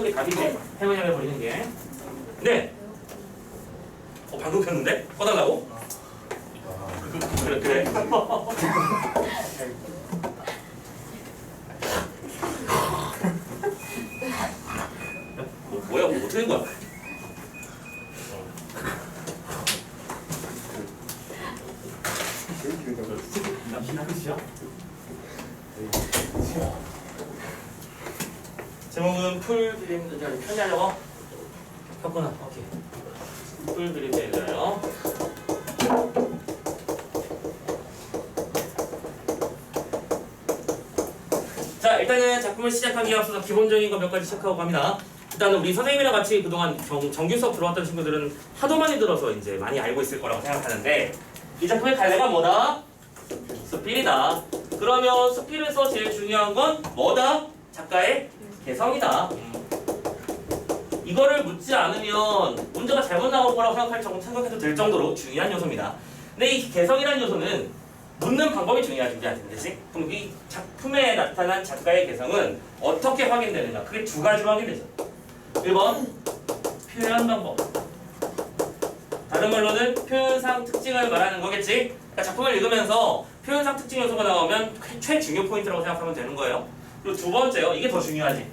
게 답이지. 해머니를 버리는 게. 네. 방금 켰는데? 꺼달라고? 그래, 그래. 뭐야, 뭐 어떻게 된 거야? 남신하시죠? 제목은 풀 그림 편지하려고? 켰구나. 오케이. 풀 그림 되잖아요. 자, 일단은 작품을 시작하기에 앞서서 기본적인 거 몇 가지 체크하고 갑니다. 일단은 우리 선생님이랑 같이 그동안 정규 수업 들어왔던 친구들은 하도 많이 들어서 이제 많이 알고 있을 거라고 생각하는데, 이 작품의 갈래가 뭐다? 수필이다. 그러면 수필에서 제일 중요한 건 뭐다? 작가의 개성이다. 이거를 묻지 않으면 문제가 잘못 나올 거라고 생각해도 될 정도로 중요한 요소입니다. 근데 이 개성이라는 요소는 묻는 방법이 중요하지, 우리한테는. 그치? 그럼 이 작품에 나타난 작가의 개성은 어떻게 확인되느냐? 크게 두 가지로 확인되죠. 1번, 표현 방법. 다른 말로는 표현상 특징을 말하는 거겠지? 그러니까 작품을 읽으면서 표현상 특징 요소가 나오면 최중요 포인트라고 생각하면 되는 거예요. 그리고 두 번째요. 이게 더 중요하지.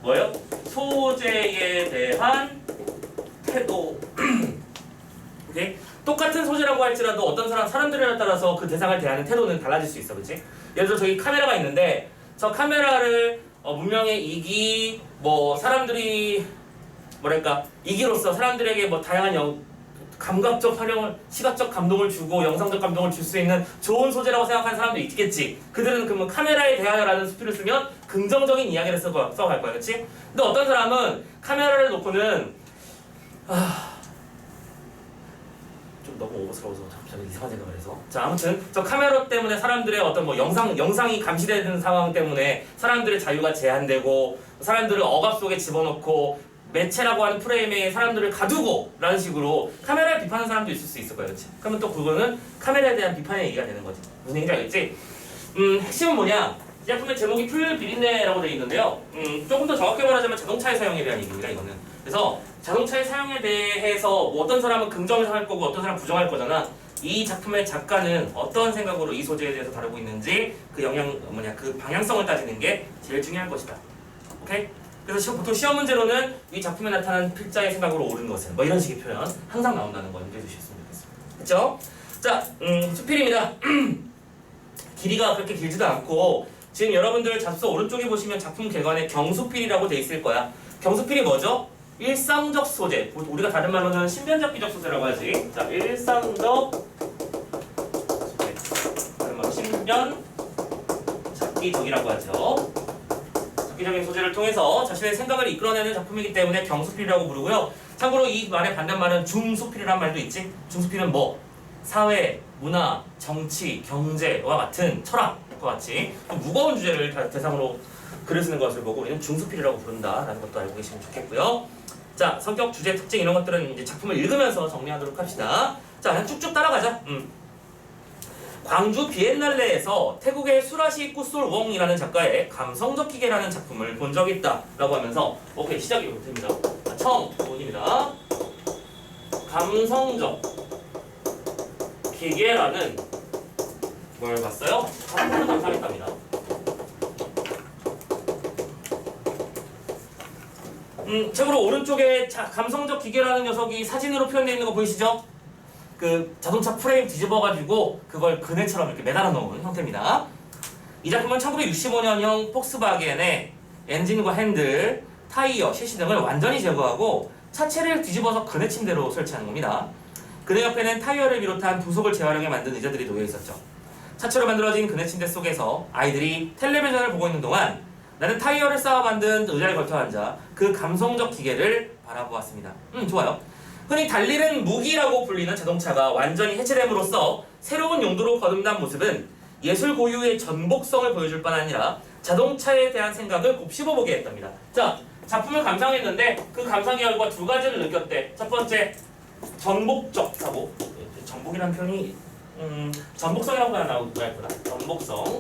뭐예요? 소재에 대한 태도. 오케이? 똑같은 소재라고 할지라도 어떤 사람들에 따라서 그 대상을 대하는 태도는 달라질 수 있어. 그치? 예를 들어 저기 카메라가 있는데 저 카메라를 문명의 이기, 사람들이 뭐랄까 이기로서 사람들에게 다양한 감각적 활용을, 시각적 감동을 주고 영상적 감동을 줄 수 있는 좋은 소재라고 생각하는 사람도 있겠지. 그들은 그러면 카메라에 대하여라는 수필을 쓰면 긍정적인 이야기를 써갈 거야. 그치? 근데 어떤 사람은 카메라를 놓고는 좀 너무 오버스러워서 갑자기 이상한 생각을 해서. 자, 아무튼 저 카메라 때문에 사람들의 어떤 영상이 감시되는 상황 때문에 사람들의 자유가 제한되고 사람들을 억압 속에 집어넣고 매체라고 하는 프레임에 사람들을 가두고 라는 식으로 카메라를 비판하는 사람도 있을 수 있을 거야. 그렇지? 그러면 또 그거는 카메라에 대한 비판의 얘기가 되는 거지. 무슨 얘기인지 알겠지? 핵심은 뭐냐? 이 작품의 제목이 풀 비린내라고 되어 있는데요. 조금 더 정확히 말하자면 자동차의 사용에 대한 얘기입니다. 이거는. 그래서 자동차의 사용에 대해서 어떤 사람은 긍정을 할 거고 어떤 사람은 부정할 거잖아. 이 작품의 작가는 어떤 생각으로 이 소재에 대해서 다루고 있는지 그 방향성을 따지는 게 제일 중요한 것이다. 오케이? 그래서 보통 시험 문제로는 이 작품에 나타난 필자의 생각으로 옳은 것은 이런 식의 표현 항상 나온다는 거 염두해 주셨으면 좋겠습니다. 그렇죠? 자, 수필입니다. 길이가 그렇게 길지도 않고 지금 여러분들 잡서 오른쪽에 보시면 작품 개관에 경수필이라고 돼 있을 거야. 경수필이 뭐죠? 일상적 소재. 우리가 다른 말로는 신변잡기적 소재라고 하지. 자, 일상적 소재. 다른 말로 신변잡기적이라고 하죠. 잡기적인 소재를 통해서 자신의 생각을 이끌어내는 작품이기 때문에 경수필이라고 부르고요. 참고로 이 말의 반대말은 중수필이란 말도 있지. 중수필은 사회, 문화, 정치, 경제와 같은 철학과 같이 무거운 주제를 대상으로 글을 쓰는 것을 보고 우리는 중수필이라고 부른다라는 것도 알고 계시면 좋겠고요. 자, 성격, 주제, 특징 이런 것들은 이제 작품을 읽으면서 정리하도록 합시다. 자, 그냥 쭉쭉 따라가자. 광주 비엔날레에서 태국의 수라시 꾸솔웡이라는 작가의 감성적 기계라는 작품을 본 적이 있다 라고 하면서 오케이, 시작이 됩니다. 청문입니다. 감성적 기계라는 뭘 봤어요? 작품을 감상했답니다. 참고로 오른쪽에 감성적 기계라는 녀석이 사진으로 표현되어 있는 거 보이시죠? 그 자동차 프레임 뒤집어가지고 그걸 그네처럼 이렇게 매달아 놓은 형태입니다. 이 작품은 1965년형 폭스바겐의 엔진과 핸들, 타이어, 셰시 등을 완전히 제거하고 차체를 뒤집어서 그네 침대로 설치하는 겁니다. 그네 옆에는 타이어를 비롯한 부속을 재활용해 만든 의자들이 놓여 있었죠. 차체로 만들어진 그네 침대 속에서 아이들이 텔레비전을 보고 있는 동안 나는 타이어를 쌓아 만든 의자에 걸터 앉아 그 감성적 기계를 바라보았습니다. 좋아요. 흔히 달리는 무기라고 불리는 자동차가 완전히 해체됨으로써 새로운 용도로 거듭난 모습은 예술 고유의 전복성을 보여줄 뿐 아니라 자동차에 대한 생각을 곱씹어보게 했답니다. 자, 작품을 감상했는데 그 감상의 결과 두 가지를 느꼈대. 첫 번째, 전복적 사고. 전복이라는 표현이 전복성이라고 나올 거다. 전복성.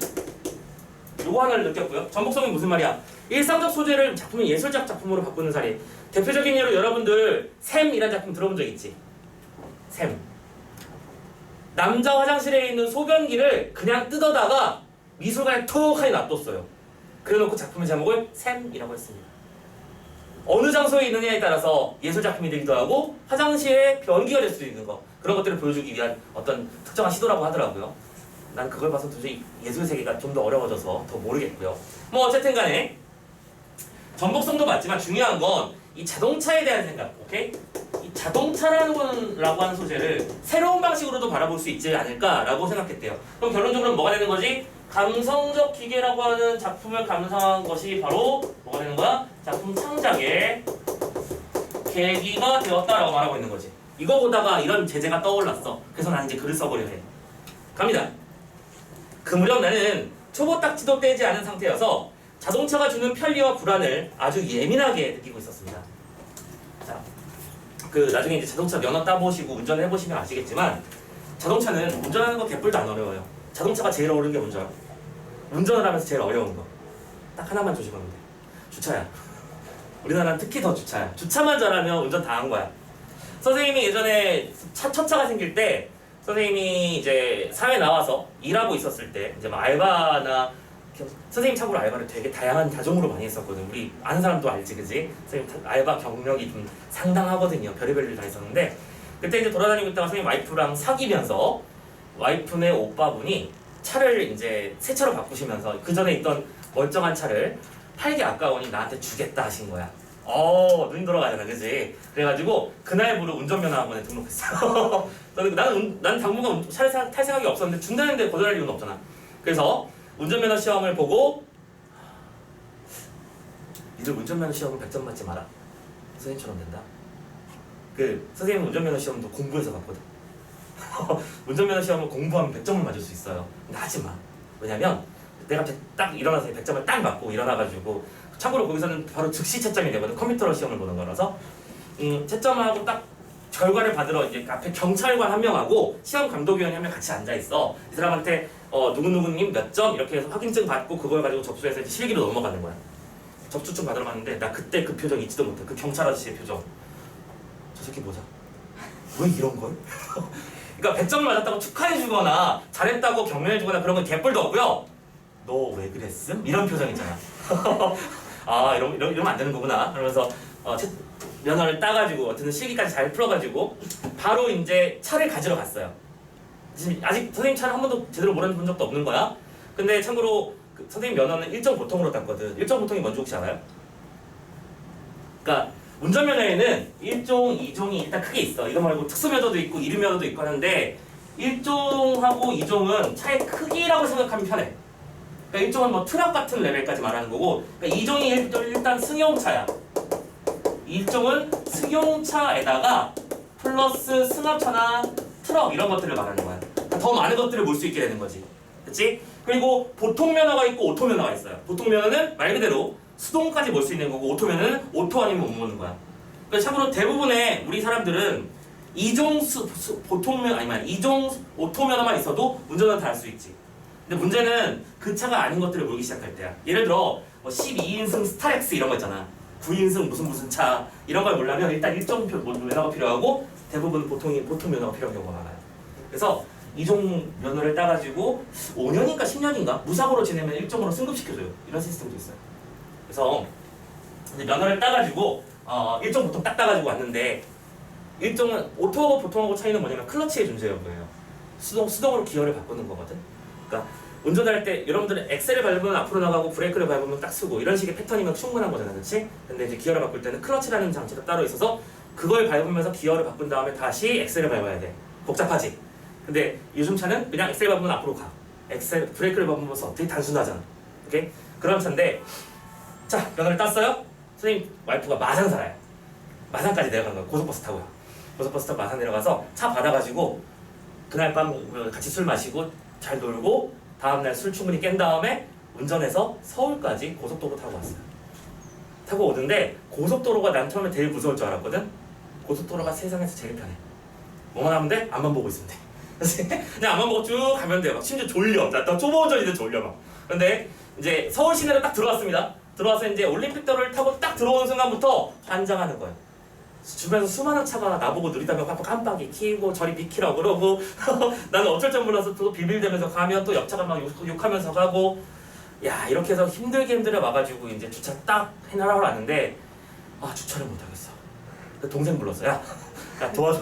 요거 하나를 느꼈고요. 전복성이 무슨 말이야? 일상적 소재를 작품의 예술적 작품으로 바꾸는 사례. 대표적인 예로 여러분들 샘이라는 작품 들어본 적 있지? 샘. 남자 화장실에 있는 소변기를 그냥 뜯어다가 미술관에 톡하니 놔뒀어요. 그래놓고 작품의 제목을 샘이라고 했습니다. 어느 장소에 있느냐에 따라서 예술작품이 되기도 하고 화장실에 변기가 될 수도 있는 거, 그런 것들을 보여주기 위한 어떤 특정한 시도라고 하더라고요. 난 그걸 봐서 도저히 예술 세계가 좀 더 어려워져서 더 모르겠고요. 뭐 어쨌든 간에 전복성도 맞지만 중요한 건 이 자동차에 대한 생각, 오케이? 이 자동차라고 하는 소재를 새로운 방식으로도 바라볼 수 있지 않을까라고 생각했대요. 그럼 결론적으로 뭐가 되는 거지? 감성적 기계라고 하는 작품을 감상한 것이 바로 뭐가 되는 거야? 작품 창작의 계기가 되었다라고 말하고 있는 거지. 이거 보다가 이런 제재가 떠올랐어. 그래서 나는 이제 글을 써보려 해. 갑니다. 그 무렵 나는 초보 딱지도 떼지 않은 상태여서 자동차가 주는 편리와 불안을 아주 예민하게 느끼고 있었습니다. 자, 나중에 이제 자동차 면허 따보시고 운전을 해보시면 아시겠지만 자동차는 운전하는 거 개뿔도 안 어려워요. 자동차가 제일 어려운 게 뭔지 알아? 운전을 하면서 제일 어려운 거. 딱 하나만 조심하면 돼. 주차야. 우리나라는 특히 더 주차야. 주차만 잘하면 운전 다 한 거야. 선생님이 예전에 첫 차가 생길 때 선생님이 이제 사회 나와서 일하고 있었을 때 이제 막 알바나 선생님 참고로 알바를 되게 다양한 다종으로 많이 했었거든. 우리 아는 사람도 알지, 그지? 선생님 알바 경력이 좀 상당하거든요. 별의별 일 다 있었는데 그때 이제 돌아다니고 있다가 선생님 와이프랑 사귀면서 와이프네 오빠분이 차를 이제 새 차로 바꾸시면서 그 전에 있던 멀쩡한 차를 팔기 아까우니 나한테 주겠다 하신 거야. 눈이 돌아가잖아, 그지? 그래가지고 그날부로 운전면허 학원에 등록했어. 나는 당분간 차를 탈 생각이 없었는데 준다는데 거절할 이유는 없잖아. 그래서 운전면허 시험을 보고 니들 운전면허 시험은 100점 맞지 마라. 선생님처럼 된다. 선생님 운전면허 시험도 공부해서 봤거든. 운전면허 시험은 공부하면 100점을 맞을 수 있어요. 근데 하지 마. 왜냐면 내가 딱 일어나서 100점을 딱 맞고 일어나가지고 참고로 거기서는 바로 즉시 채점이 되거든. 컴퓨터로 시험을 보는 거라서 채점하고 딱 결과를 받으러 이제 앞에 경찰관 한 명하고 시험 감독위원이 한 명 같이 앉아 있어. 이 사람한테 누구누구님 몇 점 이렇게 해서 확인증 받고 그걸 가지고 접수해서 이제 실기로 넘어가는 거야. 접수증 받으러 갔는데 나 그때 그 표정 잊지도 못해. 그 경찰 아저씨의 표정. 저 새끼 뭐자? 왜 이런 걸? 그러니까 100점을 맞았다고 축하해주거나 잘했다고 격려해주거나 그런 건 개뿔도 없고요. 너 왜 그랬음? 이런 표정 있잖아. 이러면 안 되는 거구나. 그러면서 면허를 따가지고 어쨌든 실기까지 잘 풀어가지고 바로 이제 차를 가지러 갔어요. 지금 아직 선생님 차를 한 번도 제대로 몰아본 적도 없는 거야. 근데 참고로 선생님 면허는 1종 보통으로 땄거든. 1종 보통이 뭔지 혹시 알아요? 그러니까 운전면허에는 1종, 2종이 일단 크게 있어. 이거 말고 특수면허도 있고 이륜면허도 있고 하는데 1종하고 2종은 차의 크기라고 생각하면 편해. 그러니까 1종은 뭐 트럭 같은 레벨까지 말하는 거고, 그러니까 2종이 일단 승용차야. 1종은 승용차에다가 플러스 승합차나 트럭 이런 것들을 말하는 거야. 그러니까 더 많은 것들을 몰 수 있게 되는 거지. 그치? 그리고 보통 면허가 있고 오토 면허가 있어요. 보통 면허는 말 그대로 수동까지 몰 수 있는 거고 오토 면허는 오토 아니면 못 모는 거야. 그래서 참고로 대부분의 우리 사람들은 2종 보통 면허 아니면 2종 오토 면허만 있어도 운전은 다 할 수 있지. 근데 문제는 그 차가 아닌 것들을 몰기 시작할 때야. 예를 들어 뭐 12인승 스타렉스 이런 거 있잖아. 9인승 무슨 차 이런 걸 몰라면 일단 1종 면허가 필요하고 대부분 보통 면허가 필요한 경우가 많아요. 그래서 2종 면허를 따가지고 5년인가 10년인가 무사고로 지내면 1종으로 승급시켜줘요. 이런 시스템도 있어요. 그래서 이제 면허를 따가지고 1종 보통 딱 따가지고 왔는데 1종은 오토하고 보통하고 차이는 뭐냐면 클러치의 존재 여부예요. 수동으로 기어를 바꾸는 거거든. 그러니까 운전할 때 여러분들은 엑셀을 밟으면 앞으로 나가고 브레이크를 밟으면 딱 쓰고 이런 식의 패턴이면 충분한 거잖아, 그렇지? 근데 이제 기어를 바꿀 때는 클러치라는 장치가 따로 있어서 그걸 밟으면서 기어를 바꾼 다음에 다시 엑셀을 밟아야 돼. 복잡하지? 근데 요즘 차는 그냥 엑셀 밟으면 앞으로 가. 브레이크를 밟으면서 되게 단순하잖아. 오케이? 그런 차인데 자, 면허를 땄어요? 선생님 와이프가 마산 살아요. 마산까지 내려가는 거야. 고속버스 타고요. 고속버스 타고 마산 내려가서 차 받아가지고 그날 밤 같이 술 마시고 잘 놀고 다음날 술 충분히 깬 다음에 운전해서 서울까지 고속도로 타고 왔어요. 타고 오는데 고속도로가 난 처음에 제일 무서울 줄 알았거든? 고속도로가 세상에서 제일 편해. 뭐만 하면 돼? 앞만 보고 있으면 돼. 그냥 앞만 보고 쭉 가면 돼요. 막 심지어 졸려. 나 초보 운전인데 졸려 막. 근데 이제 서울 시내로 딱 들어왔습니다. 들어와서 이제 올림픽도로를 타고 딱 들어오는 순간부터 환장하는 거예요. 주변에서 수많은 차가 나보고 느리다며 깜빡이 켜고 저리 비키라고 그러고 나는 어쩔 줄 몰라서 또 비빌대면서 가면 또 옆차가 막 욕하면서 가고 야 이렇게 해서 힘들게 와가지고 이제 주차 딱 해나라고 왔는데 아 주차를 못하겠어. 동생 불렀어. 야 도와줘.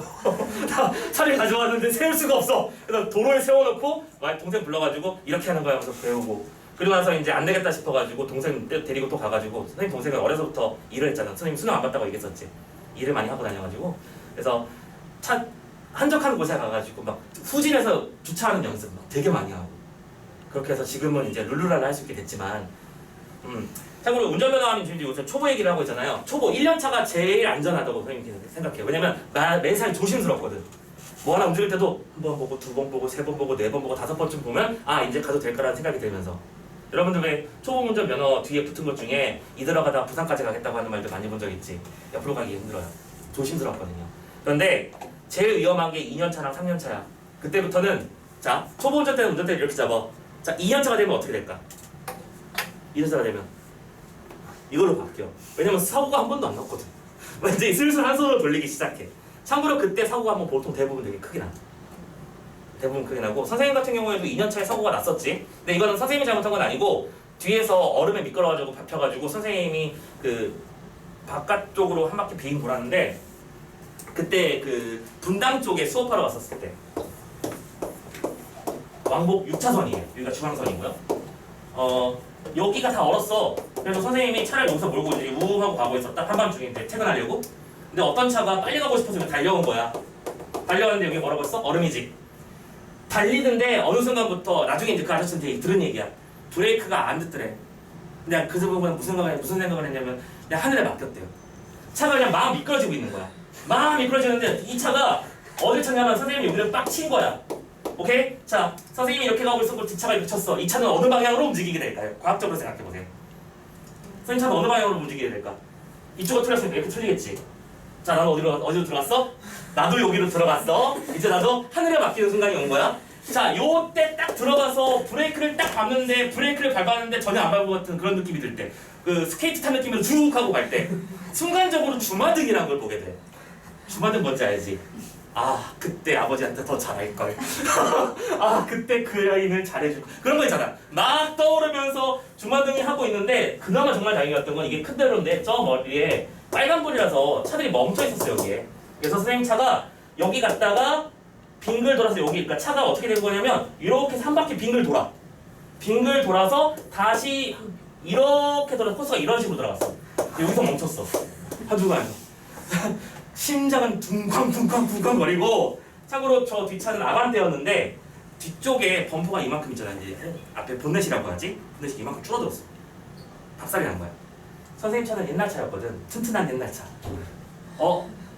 나 차를 가져왔는데 세울 수가 없어. 그래서 도로에 세워놓고 동생 불러가지고 이렇게 하는 거야 하면서 배우고 그리고 나서 이제 안 되겠다 싶어가지고 동생 데리고 또 가가지고 선생님 동생은 어려서부터 일을 했잖아. 선생님 수능 안 봤다고 얘기했었지. 일을 많이 하고 다녀가지고 그래서 차 한적한 곳에 가가지고 막 후진해서 주차하는 연습 막 되게 많이 하고 그렇게 해서 지금은 이제 룰루랄라 할 수 있게 됐지만 참고로 운전면허 하면 지금 요새 초보 얘기를 하고 있잖아요. 초보 1년차가 제일 안전하다고 선생님이 생각해요. 왜냐면 매사에 조심스럽거든. 뭐 하나 움직일 때도 한 번 보고 두 번 보고 세 번 보고 네 번 보고 다섯 번쯤 보면 아 이제 가도 될까라는 생각이 들면서 여러분들 왜 초보 운전면허 뒤에 붙은 것 중에 이 들어가다가 부산까지 가겠다고 하는 말도 많이 본 적 있지. 옆으로 가기 힘들어요. 조심스럽거든요. 그런데 제일 위험한 게 2년차랑 3년차야. 그때부터는 자 초보 운전대는 이렇게 잡아. 자 2년차가 되면 어떻게 될까? 2년차가 되면 이걸로 바뀌어. 왜냐면 사고가 한 번도 안 났거든. 이제 슬슬 한 손으로 돌리기 시작해. 참고로 그때 사고가 한번 보통 대부분 되게 크게 나. 대부분 크게 나고 선생님 같은 경우에도 2년차에 사고가 났었지. 근데 이거는 선생님이 잘못한 건 아니고 뒤에서 얼음에 미끄러워가지고 밟혀가지고 선생님이 그 바깥쪽으로 한 바퀴 빙 돌았는데 그때 그 분당 쪽에 수업하러 왔었을 때 왕복 6차선이에요. 여기가 중앙선이고요. 여기가 다 얼었어. 그래서 선생님이 차를 여기서 몰고 이제 우웅하고 가고 있었다. 한밤중인데 퇴근하려고. 근데 어떤 차가 빨리 가고 싶어서 달려온 거야. 달려왔는데 여기 뭐라고 했어? 얼음이지. 달리는데 어느 순간부터 나중에 이제 그 아저씨한테 들은 얘기야. 브레이크가 안 듣더래. 근데 그 부분은 무슨 생각을 했냐면 그냥 하늘에 맡겼대요. 차가 그냥 막 미끄러지고 있는 거야. 막 미끄러지는데 이 차가 어딜 쳤냐면 선생님이 여기를 빡 친 거야. 오케이? 자, 선생님이 이렇게 가고 있었고 뒷차가 이렇게 쳤어. 이 차는 어느 방향으로 움직이게 될까요? 과학적으로 생각해보세요. 선생님 차는 어느 방향으로 움직이게 될까? 이쪽으로 틀렸으니까 이렇게 틀리겠지. 자, 나는 어디로 들어갔어? 나도 여기로 들어갔어. 이제 나도 하늘에 맡기는 순간이 온 거야. 자, 요때 딱 들어가서 브레이크를 딱 밟는데 브레이크를 밟았는데 전혀 안 밟은 것 같은 그런 느낌이 들 때, 그 스케이트 탄 느낌으로 쭉 하고 갈 때 순간적으로 주마등이라는 걸 보게 돼. 주마등 뭔지 알지? 아, 그때 아버지한테 더 잘할걸. 아, 그때 그 여인을 잘해줄 걸. 그런 거 있잖아. 막 떠오르면서 주마등이 하고 있는데 그나마 정말 다행이었던 건 이게 큰 대로인데 저 머리에 빨간불이라서 차들이 멈춰 있었어요, 여기에. 그래서 선생님 차가 여기 갔다가 빙글 돌아서 여기, 그러니까 차가 어떻게 된 거냐면 이렇게 해서 한 바퀴 빙글 돌아. 빙글 돌아서 다시 이렇게 돌아서 코스가 이런 식으로 들어갔어. 여기서 멈췄어. 한중간에서. 심장은 둥쾅 거리고. 참고로 저 뒷차는 아반떼였는데 뒤쪽에 범퍼가 이만큼 있잖아. 이제 앞에 본넷이라고 하지? 본넷이 이만큼 줄어들었어. 박살이 난 거야. 선생님 차는 옛날 차였거든. 튼튼한 옛날 차.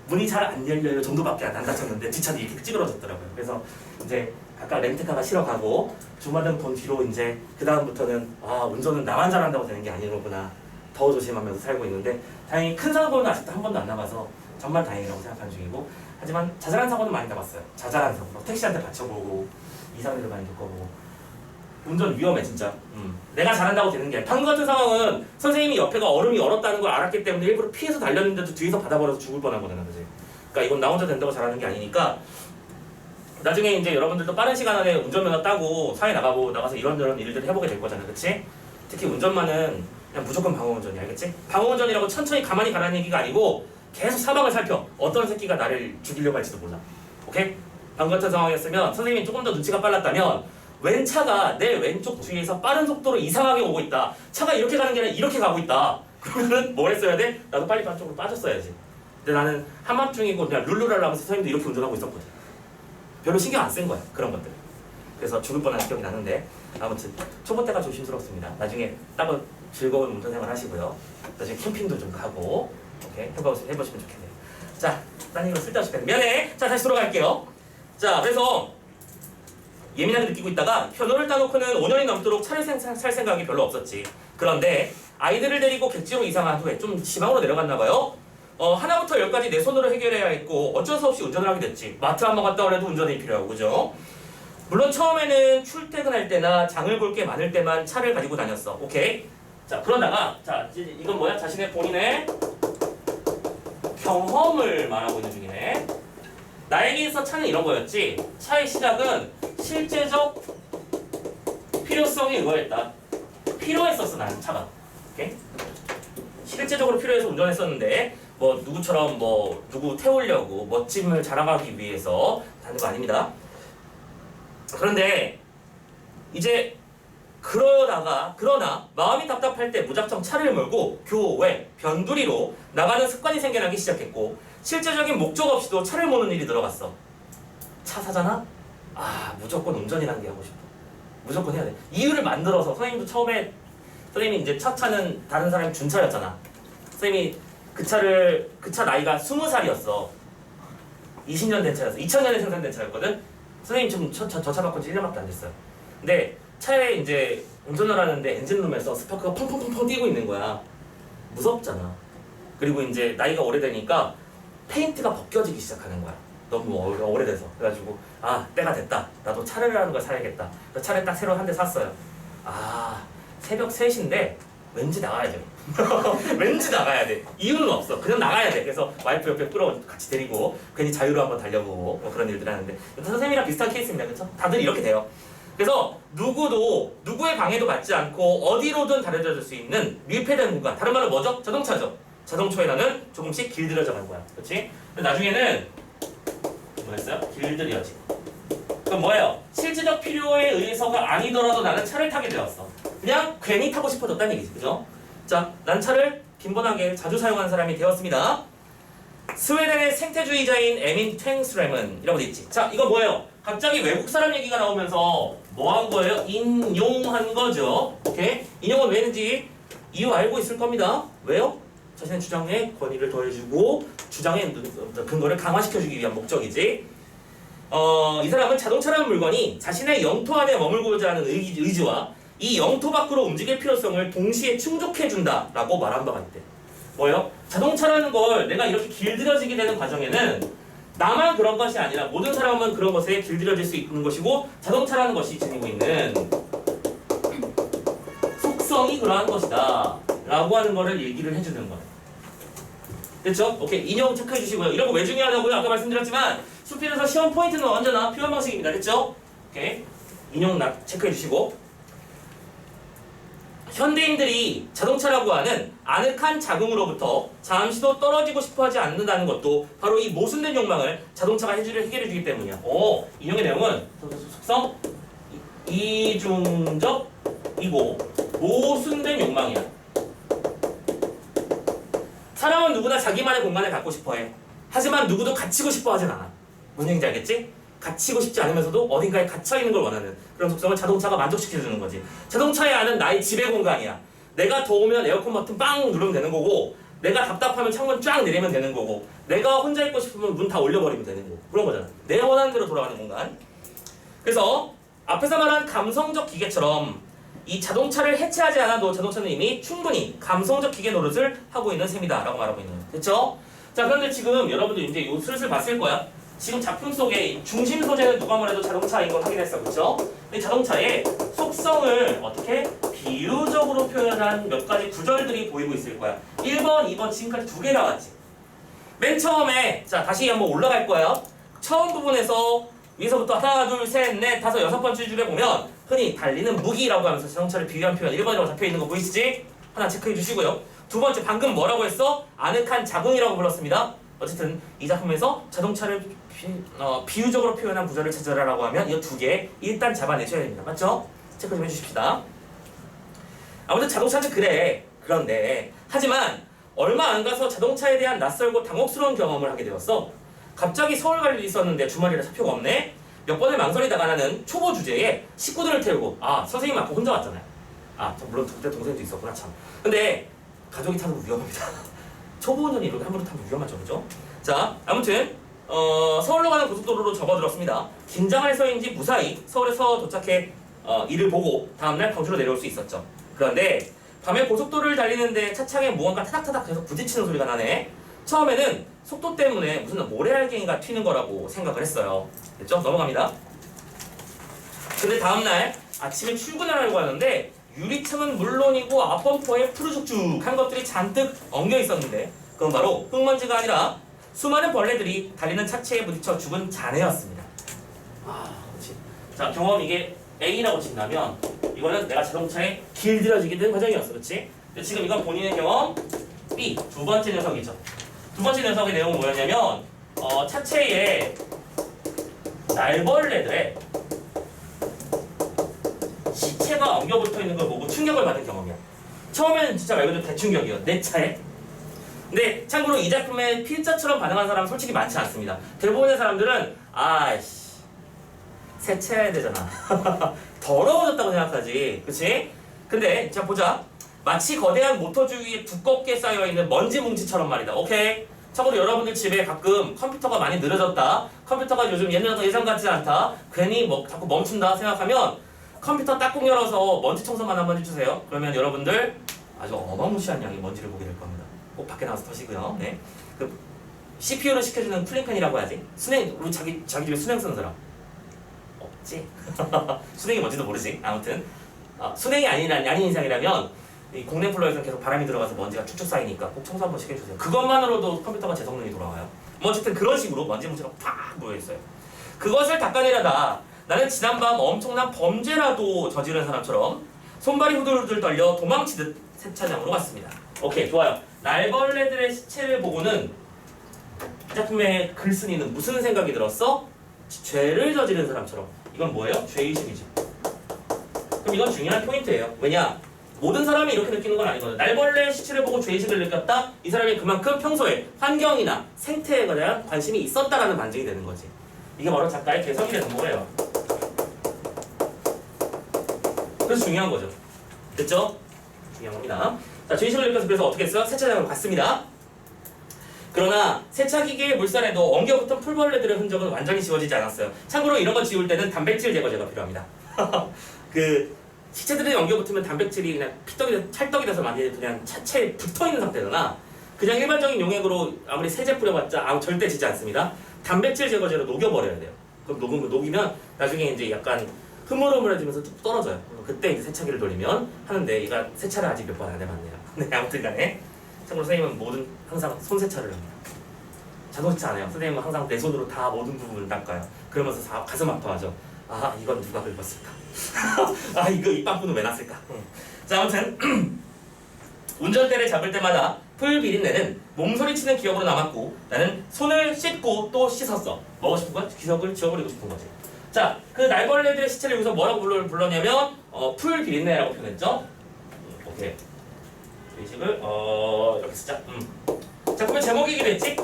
문이 잘 안 열려요 정도밖에 안 다쳤는데 뒷차도 이렇게 찌그러졌더라고요. 그래서 이제 아까 렌트카가 실어 가고 주마등 돈 뒤로 이제 그 다음부터는 아 운전은 나만 잘한다고 되는 게 아니로구나. 더 조심하면서 살고 있는데 다행히 큰 사고는 아직도 한 번도 안 나가서 정말 다행이라고 생각하는 중이고, 하지만 자잘한 사고는 많이 나봤어요. 자잘한 사고, 택시한테 받쳐보고 이상한 일도 많이 겪어보고. 운전 위험해 진짜. 내가 잘한다고 되는 게 아니야. 방금 같은 상황은 선생님이 옆에가 얼음이 얼었다는 걸 알았기 때문에 일부러 피해서 달렸는데도 뒤에서 받아버려서 죽을 뻔한 거잖아, 그지? 그러니까 이건 나 혼자 된다고 잘하는 게 아니니까 나중에 이제 여러분들도 빠른 시간 안에 운전면허 따고 사회 나가서 이런저런 일들을 해보게 될 거잖아, 그치? 특히 운전만은 그냥 무조건 방어운전이야, 알겠지? 방어운전이라고 천천히 가만히 가라는 얘기가 아니고 계속 사방을 살펴. 어떤 새끼가 나를 죽이려고 할지도 몰라. 오케이? 방금 같은 상황이었으면 선생님이 조금 더 눈치가 빨랐다면 왼 차가 내 왼쪽 뒤에서 빠른 속도로 이상하게 오고 있다. 차가 이렇게 가는 게 아니라 이렇게 가고 있다. 그러면은 뭘 했어야 돼? 나도 빨리 반쪽으로 빠졌어야지. 근데 나는 한밤중이고 그냥 룰루랄라 하면서 선생님도 이렇게 운전하고 있었거든. 별로 신경 안 쓴 거야, 그런 것들. 그래서 죽을 뻔한 기억이 나는데 아무튼 초보 때가 조심스럽습니다. 나중에 따로 즐거운 운전생활 하시고요. 나중에 캠핑도 좀 가고 오케이? 해보시면 좋겠네요. 자, 딴 얘기로 쓸데없이 뺐네. 미안해. 자, 다시 돌아갈게요. 자, 그래서 예민하게 느끼고 있다가 현호를 따놓고는 5년이 넘도록 차를 살 생각이 별로 없었지. 그런데 아이들을 데리고 객지로 이사한 후에 좀 지방으로 내려갔나 봐요. 하나부터 10까지 내 손으로 해결해야 했고 어쩔 수 없이 운전을 하게 됐지. 마트 한번 갔다 오래도 운전이 필요하고, 그죠? 물론 처음에는 출퇴근할 때나 장을 볼 게 많을 때만 차를 가지고 다녔어. 오케이? 자 그러다가 자 이건 뭐야? 자신의 본인의 경험을 말하고 있는 중이네. 나에게 있어 차는 이런 거였지. 차의 시작은 실제적 필요성에 의거했다. 필요했었어 나는 차가. 오케이? 실제적으로 필요해서 운전했었는데 뭐 누구처럼 뭐 누구 태우려고 멋짐을 자랑하기 위해서 다는 거 아닙니다. 그런데 이제 그러나 마음이 답답할 때 무작정 차를 몰고 교외, 변두리로 나가는 습관이 생겨나기 시작했고 실제적인 목적 없이도 차를 모는 일이 늘어갔어. 차 사잖아? 아 무조건 운전이라는 게 하고 싶어. 무조건 해야 돼. 이유를 만들어서 선생님도 처음에 선생님이 이제 첫 차는 다른 사람이 준 차였잖아. 선생님이 그 차 나이가 20살이었어. 20년 된 차였어. 2000년에 생산된 차였거든. 선생님 지금 저 차 바꾼 지 1년밖에 안 됐어요. 근데 차에 이제 운전을 하는데 엔진룸에서 스파크가 펑펑펑펑 뛰고 있는 거야. 무섭잖아. 그리고 이제 나이가 오래되니까 페인트가 벗겨지기 시작하는 거야. 너무 오래돼서. 그래가지고 아 때가 됐다. 나도 차를 사야겠다. 그래서 차를 딱 새로 한 대 샀어요. 아 새벽 3시인데 왠지 나가야 돼. 왠지 나가야 돼. 이유는 없어. 그냥 나가야 돼. 그래서 와이프 옆에 끌어 같이 데리고 괜히 자유로 한번 달려보고 뭐 그런 일들 하는데 선생님이랑 비슷한 케이스입니다. 그렇죠? 다들 이렇게 돼요. 그래서 누구도 누구의 방해도 받지 않고 어디로든 달려들 수 있는 밀폐된 공간. 다른 말로 뭐죠? 자동차죠. 자동차에 나는 조금씩 길들여져 가는 거야. 그렇지? 나중에는 뭐였어요? 길들여지. 그럼 뭐예요? 실질적 필요에 의해서가 아니더라도 나는 차를 타게 되었어. 그냥 괜히 타고 싶어졌다는 얘기지. 그죠? 자, 난 차를 빈번하게 자주 사용하는 사람이 되었습니다. 스웨덴의 생태주의자인 에민 탱스램은 이라고 돼 있지. 자, 이거 뭐예요? 갑자기 외국 사람 얘기가 나오면서 뭐 한 거예요? 인용한 거죠. 오케이? 인용은 왜 했는지 이유 알고 있을 겁니다. 왜요? 자신의 주장에 권위를 더해주고 주장의 근거를 강화시켜주기 위한 목적이지. 이 사람은 자동차라는 물건이 자신의 영토 안에 머물고자 하는 의지와 이 영토 밖으로 움직일 필요성을 동시에 충족해준다라고 말한 바가 있대. 뭐예요? 자동차라는 걸 내가 이렇게 길들여지게 되는 과정에는 나만 그런 것이 아니라 모든 사람은 그런 것에 길들여질 수 있는 것이고 자동차라는 것이 지니고 있는 속성이 그러한 것이다 라고 하는 거를 얘기를 해주는 거예요. 됐죠? 오케이. 인용 체크해 주시고요. 이런 거 왜 중요하다고요? 아까 말씀드렸지만 수필에서 시험 포인트는 언제나 표현 방식입니다. 됐죠? 오케이. 인용 체크해 주시고 현대인들이 자동차라고 하는 아늑한 자궁으로부터 잠시도 떨어지고 싶어하지 않는다는 것도 바로 이 모순된 욕망을 자동차가 해결해 주기 때문이야. 인용의 내용은 속성 이중적이고 모순된 욕망이야. 사람은 누구나 자기만의 공간을 갖고 싶어해. 하지만 누구도 갇히고 싶어하진 않아. 무슨 얘기인지 알겠지? 갇히고 싶지 않으면서도 어딘가에 갇혀있는 걸 원하는 그런 속성을 자동차가 만족시켜주는 거지. 자동차의 안은 나의 지배 공간이야. 내가 더우면 에어컨 버튼 빵 누르면 되는 거고 내가 답답하면 창문 쫙 내리면 되는 거고 내가 혼자 있고 싶으면 문 다 올려버리면 되는 거고 그런 거잖아. 내 원하는 대로 돌아가는 공간. 그래서 앞에서 말한 감성적 기계처럼 이 자동차를 해체하지 않아도 자동차는 이미 충분히 감성적 기계 노릇을 하고 있는 셈이다 라고 말하고 있는 거예요. 됐죠? 자 그런데 지금 여러분들 이제 요 슬슬 봤을 거야. 지금 작품 속에 중심 소재는 누가 뭐래도 자동차인 걸 확인했어. 그렇죠? 이 자동차의 속성을 어떻게 비유적으로 표현한 몇 가지 구절들이 보이고 있을 거야. 1번, 2번 지금까지 2개 나왔지. 맨 처음에 자 다시 한번 올라갈 거야. 처음 부분에서 위에서부터 하나, 둘, 셋, 넷, 다섯, 6번째 줄에 보면 흔히 달리는 무기라고 하면서 자동차를 비유한 표현 1번이라고 잡혀있는 거 보이시지? 하나 체크해 주시고요. 두 번째 방금 뭐라고 했어? 아늑한 자궁이라고 불렀습니다. 어쨌든 이 작품에서 자동차를 비유적으로 표현한 구절을 찾아라라고 하면 이 두 개 일단 잡아내셔야 됩니다. 맞죠? 체크 좀 해주십시다. 아무튼 자동차는 그래. 그런데 하지만 얼마 안 가서 자동차에 대한 낯설고 당혹스러운 경험을 하게 되었어. 갑자기 서울 갈 일이 있었는데 주말이라 차표가 없네. 몇 번을 망설이다가 나는 초보 주제에 식구들을 태우고 선생님 아까 혼자 왔잖아요. 물론 그때 동생도 있었구나 참. 근데 가족이 타면 위험합니다. 초보 운전이 이렇게 함부로 타면 위험하죠, 그죠? 자, 아무튼 서울로 가는 고속도로로 접어들었습니다. 긴장을 해서인지 무사히 서울에서 도착해 이를 보고 다음날 광주로 내려올 수 있었죠. 그런데 밤에 고속도로를 달리는데 차창에 무언가 타닥타닥 계속 부딪히는 소리가 나네. 처음에는 속도 때문에 무슨 모래알갱이가 튀는 거라고 생각을 했어요. 됐죠? 넘어갑니다. 근데 다음날 아침에 출근을 하려고 하는데 유리창은 물론이고 앞범퍼에 푸르죽죽한 것들이 잔뜩 엉겨 있었는데 그건 바로 흙먼지가 아니라 수많은 벌레들이 달리는 차체에 부딪혀 죽은 잔해였습니다. 그렇지. 자, 경험 이게 A라고 친다면 이거는 내가 자동차에 길들여지게 된 과정이었어, 그렇지? 근데 지금 이건 본인의 경험 B, 두 번째 녀석이죠. 두 번째 녀석의 내용은 뭐였냐면 차체에 날벌레들의 시체가 엉겨붙어 있는 걸 보고 충격을 받은 경험이야. 처음에는 진짜 말 그대로 대충격이야, 내 차에. 근데 참고로 이 작품에 필자처럼 반응한 사람은 솔직히 많지 않습니다. 대부분의 사람들은 아이씨 세차해야 되잖아. 더러워졌다고 생각하지, 그치? 근데 자 보자. 마치 거대한 모터 주위에 두껍게 쌓여있는 먼지 뭉치처럼 말이다. 오케이? 참고로 여러분들 집에 가끔 컴퓨터가 많이 느려졌다, 컴퓨터가 요즘 예전 같지 않다, 괜히 뭐 자꾸 멈춘다 생각하면 컴퓨터 딱꼭 열어서 먼지 청소만 한번 해주세요. 그러면 여러분들 아주 어마무시한 양의 먼지를 보게 될 겁니다. 꼭 밖에 나가서 터시고요. 네. 그 CPU를 시켜주는 플랭크이라고 하지. 수냉, 우리 자기 집에 수냉 쓰는 사람 없지? 수냉이 뭔지도 모르지. 아무튼 수냉이 아닌 이상이라면 이 공랭 쿨러에서 계속 바람이 들어가서 먼지가 축축 쌓이니까 꼭 청소 한번 시켜주세요. 그것만으로도 컴퓨터가 제 성능이 돌아와요. 뭐 어쨌든 그런 식으로 먼지 뭉치가 팍 모여있어요. 그것을 닦아내려다 나는 지난밤 엄청난 범죄라도 저지른 사람처럼 손발이 후들후들 떨려 도망치듯 세차장으로 갔습니다. 오케이, 좋아요. 날벌레들의 시체를 보고는 이 작품의 글쓴이는 무슨 생각이 들었어? 죄를 저지른 사람처럼. 이건 뭐예요? 죄의식이죠. 그럼 이건 중요한 포인트예요. 왜냐? 모든 사람이 이렇게 느끼는 건 아니거든. 날벌레 시체를 보고 죄의식을 느꼈다? 이 사람이 그만큼 평소에 환경이나 생태에 대한 관심이 있었다라는 반증이 되는 거지. 이게 바로 작가의 개성이 되는 거예요. 그래서 중요한 거죠. 됐죠? 중요한 겁니다. 자, 죄의식을 느껴서 그래서 어떻게 했어요? 세차장으로 갔습니다. 그러나 세차기계의 물살에도 엉겨붙은 풀벌레들의 흔적은 완전히 지워지지 않았어요. 참고로 이런 거 지울 때는 단백질 제거제가 필요합니다. 그 시체들이 엉겨붙으면 단백질이 그냥 찰떡이 돼서 많이 그냥 차체에 붙어있는 상태잖아. 그냥 일반적인 용액으로 아무리 세제 뿌려봤자 절대 지지 않습니다. 단백질 제거제로 녹여버려야 돼요. 그럼 녹이면 나중에 이제 약간 흐물흐물해지면서 뚝 떨어져요. 그때 이제 세차기를 돌리면 하는데 얘가 세차를 아직 몇 번 안 해봤네요. 네, 아무튼간에 참고로 선생님은 항상 손 세차를 합니다. 자동차 안 해요. 선생님은 항상 내 손으로 다 모든 부분을 닦아요. 그러면서 가슴 아파하죠. 이건 누가 긁었을까? 이거 이 빵꾸는 왜 났을까? 자, 아무튼 운전대를 잡을 때마다 풀 비린내는 몸소리치는 기억으로 남았고 나는 손을 씻고 또 씻었어. 먹고 싶은 건 기억을 지워버리고 싶은 거지. 자, 그 날벌레들의 시체를 여기서 뭐라고 불렀냐면 풀 비린내라고 표현했죠. 오케이. 의식을 이렇게 쓰자. 작품의 제목이기도 했지?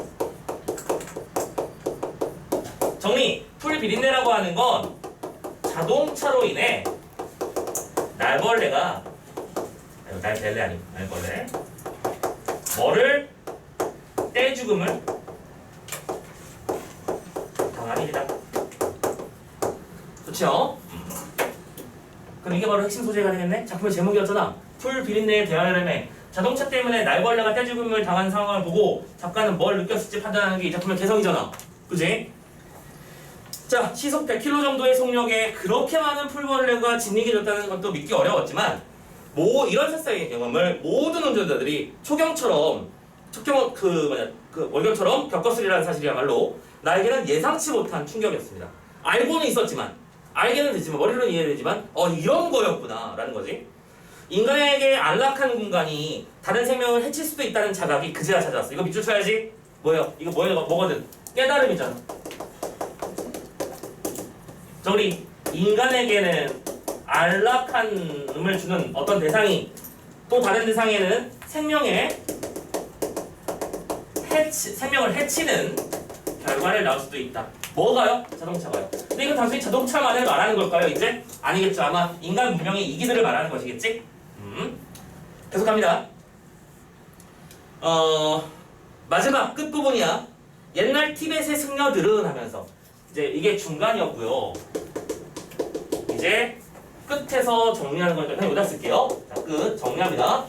정리! 풀 비린내라고 하는 건 자동차로 인해 날벌레가 날벌레 아니고 날벌레 뭐를 떼죽음을 당한 일이다. 그렇죠? 그럼 이게 바로 핵심 소재가 되겠네? 작품의 제목이었잖아. 풀 비린내에 대하여름에 자동차 때문에 날벌레가 떼죽음을 당한 상황을 보고 작가는 뭘 느꼈을지 판단하는 게 이 작품의 개성이잖아. 그지? 자, 시속 100km 정도의 속력에 그렇게 많은 풀벌레가 진흙이 졌다는 것도 믿기 어려웠지만 이런 세상의 경험을 모든 운전자들이 월경처럼 겪었으리라는 사실이야말로 나에게는 예상치 못한 충격이었습니다. 알고는 있었지만, 알게는 되지만, 머리로는 이해되지만 이런 거였구나 라는 거지. 인간에게 안락한 공간이 다른 생명을 해칠 수도 있다는 자각이 그제야 찾아왔어. 이거 밑줄 쳐야지. 뭐예요? 이거 뭐거든? 깨달음이잖아. 자, 우리 인간에게는 안락함을 주는 어떤 대상이 또 다른 대상에는 생명을 해치는 결과를 낳을 수도 있다. 뭐가요? 자동차가요. 근데 이건 단순히 자동차만을 말하는 걸까요? 이제? 아니겠죠. 아마 인간 문명의 이기들을 말하는 것이겠지? 계속합니다. 마지막 끝부분이야. 옛날 티벳의 승려들은 하면서 이제 이게 중간이었고요. 이제 끝에서 정리하는 거니까 그냥 여기다 쓸게요. 자, 끝 정리합니다.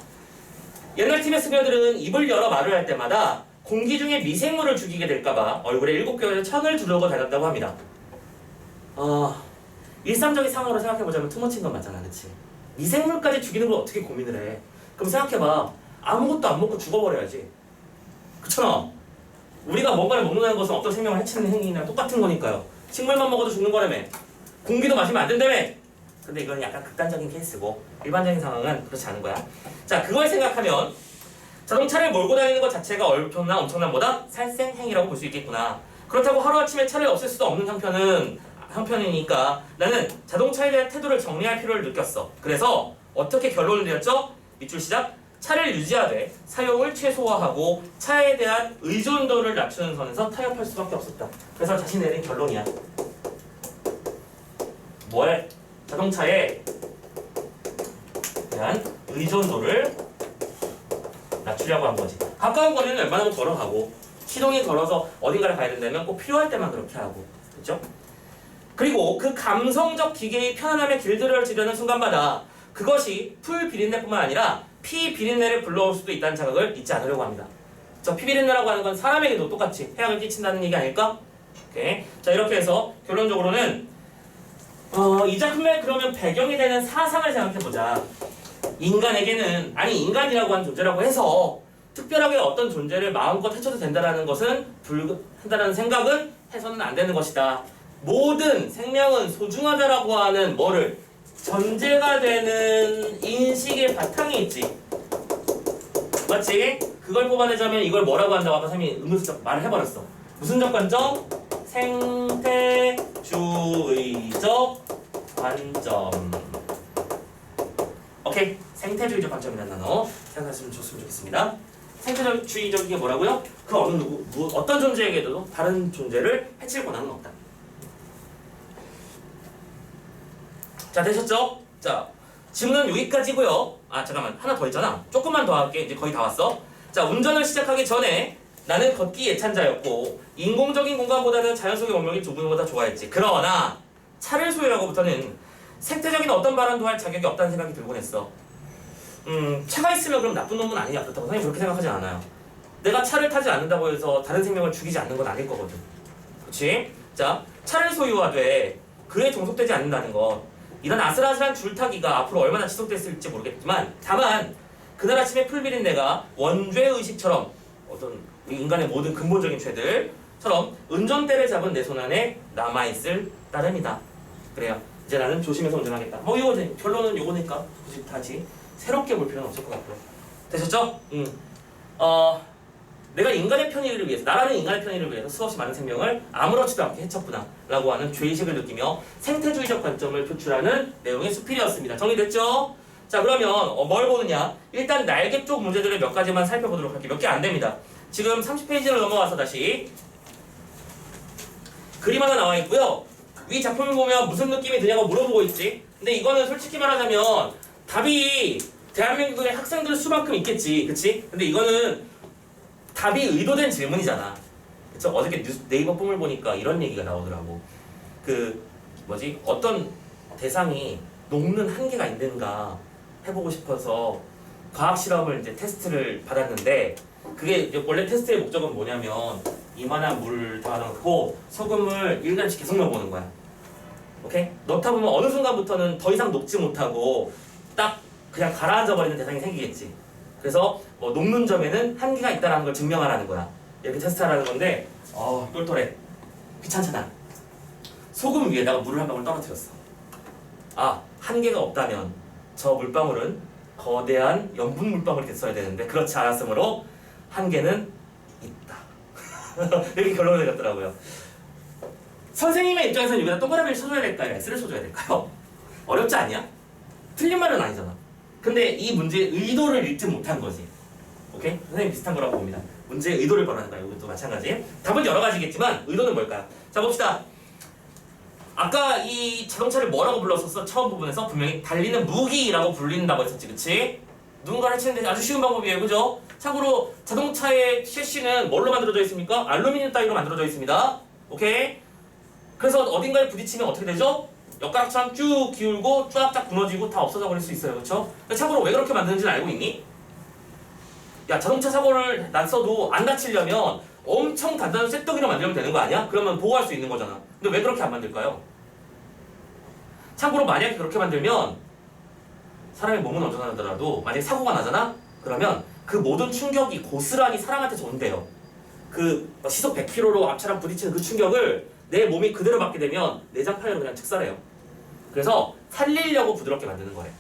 옛날 티벳 승려들은 입을 열어 말을 할 때마다 공기 중에 미생물을 죽이게 될까봐 얼굴에 7개월의 천을 두르고 다녔다고 합니다. 일상적인 상황으로 생각해보자면 투머치인 건 맞잖아, 그치? 미생물까지 죽이는 걸 어떻게 고민을 해? 그럼 생각해봐. 아무것도 안 먹고 죽어버려야지. 그렇잖아. 우리가 뭔가를 먹는다는 것은 어떤 생명을 해치는 행위나 똑같은 거니까요. 식물만 먹어도 죽는 거라며. 공기도 마시면 안 된다며. 근데 이건 약간 극단적인 케이스고 일반적인 상황은 그렇지 않은 거야. 자, 그걸 생각하면 자동차를 몰고 다니는 것 자체가 엄청난 뭐다? 살생행위라고 볼 수 있겠구나. 그렇다고 하루아침에 차를 없앨 수도 없는 형편이니까 나는 자동차에 대한 태도를 정리할 필요를 느꼈어. 그래서 어떻게 결론을 내렸죠? 밑줄 시작. 차를 유지하되 사용을 최소화하고 차에 대한 의존도를 낮추는 선에서 타협할 수밖에 없었다. 그래서 자신이 내린 결론이야. 뭘? 자동차에 대한 의존도를 낮추려고 한 거지. 가까운 거리는 웬만하면 걸어가고 시동이 걸어서 어딘가를 가야 된다면 꼭 필요할 때만 그렇게 하고, 그렇죠? 그리고 그 감성적 기계의 편안함에 길들여지려는 순간마다 그것이 풀 비린내뿐만 아니라 피 비린내를 불러올 수도 있다는 자각을 잊지 않으려고 합니다. 저 피 비린내라고 하는 건 사람에게도 똑같이 해악을 끼친다는 얘기 아닐까? 오케이. 자, 이렇게 해서 결론적으로는 이 작품의 그러면 배경이 되는 사상을 생각해보자. 인간에게는, 아니 인간이라고 하는 존재라고 해서 특별하게 어떤 존재를 마음껏 해쳐도 된다는 것은 한다는 생각은 해서는 안 되는 것이다. 모든 생명은 소중하다라고 하는 뭐를 전제가 되는 인식의 바탕이 있지. 맞지? 그걸 뽑아내자면 이걸 뭐라고 한다고 아까 선생님이 은근슬쩍 말을 해버렸어. 무슨 적관점? 생태주의적 관점. 오케이. 생태주의적 관점이라는 단어 생각하시면 좋겠습니다. 생태주의적인 게 뭐라고요? 그 어떤 존재에게도 다른 존재를 해칠 권한은 없다. 자, 되셨죠? 자, 질문은 여기까지고요. 아, 잠깐만. 하나 더 있잖아. 조금만 더 할게. 이제 거의 다 왔어. 자, 운전을 시작하기 전에 나는 걷기 예찬자였고 인공적인 공간보다는 자연 속의 원명이 좁은보다 좋아했지. 그러나 차를 소유하고부터는 생태적인 어떤 발언도 할 자격이 없다는 생각이 들곤 했어. 차가 있으면 그럼 나쁜 놈은 아니냐. 그렇다고 선생님 그렇게 생각하지 않아요. 내가 차를 타지 않는다고 해서 다른 생명을 죽이지 않는 건 아닐 거거든. 그치? 자, 차를 소유하되 그에 종속되지 않는다는 것. 이런 아슬아슬한 줄타기가 앞으로 얼마나 지속됐을지 모르겠지만 다만 그날 아침에 풀비린내가 원죄의식처럼 어떤 인간의 모든 근본적인 죄들처럼 운전대를 잡은 내 손 안에 남아있을 따름이다. 그래요. 이제 나는 조심해서 운전하겠다. 이거 결론은 요거니까 굳이 다시 새롭게 볼 필요는 없을 것 같고요. 되셨죠? 내가 인간의 편의를 위해서, 나라는 인간의 편의를 위해서 수없이 많은 생명을 아무렇지도 않게 해쳤구나 라고 하는 죄의식을 느끼며 생태주의적 관점을 표출하는 내용의 수필이었습니다. 정리됐죠? 자, 그러면 뭘 보느냐? 일단 날개 쪽 문제들을 몇 가지만 살펴보도록 할게요. 몇 개 안 됩니다. 지금 30페이지를 넘어와서 다시 그림 하나 나와 있고요. 위 작품을 보면 무슨 느낌이 드냐고 물어보고 있지. 근데 이거는 솔직히 말하자면 답이 대한민국의 학생들 수만큼 있겠지. 그치? 근데 이거는 답이 의도된 질문이잖아. 그쵸? 어저께 네이버 폼을 보니까 이런 얘기가 나오더라고. 어떤 대상이 녹는 한계가 있는가 해보고 싶어서 과학 실험을 이제 테스트를 받았는데 그게 원래 테스트의 목적은 뭐냐면 이만한 물을 담아놓고 소금을 1g씩 계속 넣어보는 거야. 오케이? 넣다 보면 어느 순간부터는 더 이상 녹지 못하고 딱 그냥 가라앉아 버리는 대상이 생기겠지. 그래서 녹는 점에는 한계가 있다는 걸 증명하라는 거야. 이렇게 테스트하라는 건데 똘똘해. 귀찮잖아. 소금 위에다가 물을 한 방울 떨어뜨렸어. 한계가 없다면 저 물방울은 거대한 염분 물방울이 됐어야 되는데 그렇지 않았으므로 한계는 있다. 이렇게 결론을 내렸더라고요. 선생님의 입장에서는 여기다 동그라미를 쳐줘야 될까요? S를 쳐줘야 될까요? 어렵지 않냐? 틀린 말은 아니잖아. 근데 이 문제의 의도를 읽지 못한 거지. 오케이? 선생님 비슷한 거라고 봅니다. 문제의 의도를 말하는 거야. 이것도 마찬가지. 답은 여러 가지겠지만 의도는 뭘까요? 자, 봅시다. 아까 이 자동차를 뭐라고 불렀었어? 처음 부분에서 분명히 달리는 무기라고 불린다고 했었지. 그치? 누군가를 치는데 아주 쉬운 방법이에요. 그죠? 참고로 자동차의 셰시는 뭘로 만들어져 있습니까? 알루미늄 따위로 만들어져 있습니다. 오케이? 그래서 어딘가에 부딪히면 어떻게 되죠? 엿가락처럼 쭉 기울고 쫙쫙 무너지고 다 없어져 버릴 수 있어요. 그렇죠? 참고로 왜 그렇게 만드는지는 알고 있니? 야, 자동차 사고를 났어도 안 다치려면 엄청 단단한 쇳덩이로 만들면 되는 거 아니야? 그러면 보호할 수 있는 거잖아. 근데 왜 그렇게 안 만들까요? 참고로 만약에 그렇게 만들면 사람의 몸은 안전하더라도 만약에 사고가 나잖아? 그러면 그 모든 충격이 고스란히 사람한테 온대요. 그 시속 100km로 앞차랑 부딪히는 그 충격을 내 몸이 그대로 받게 되면 내장 파열로 그냥 즉사해요. 그래서 살리려고 부드럽게 만드는 거예요.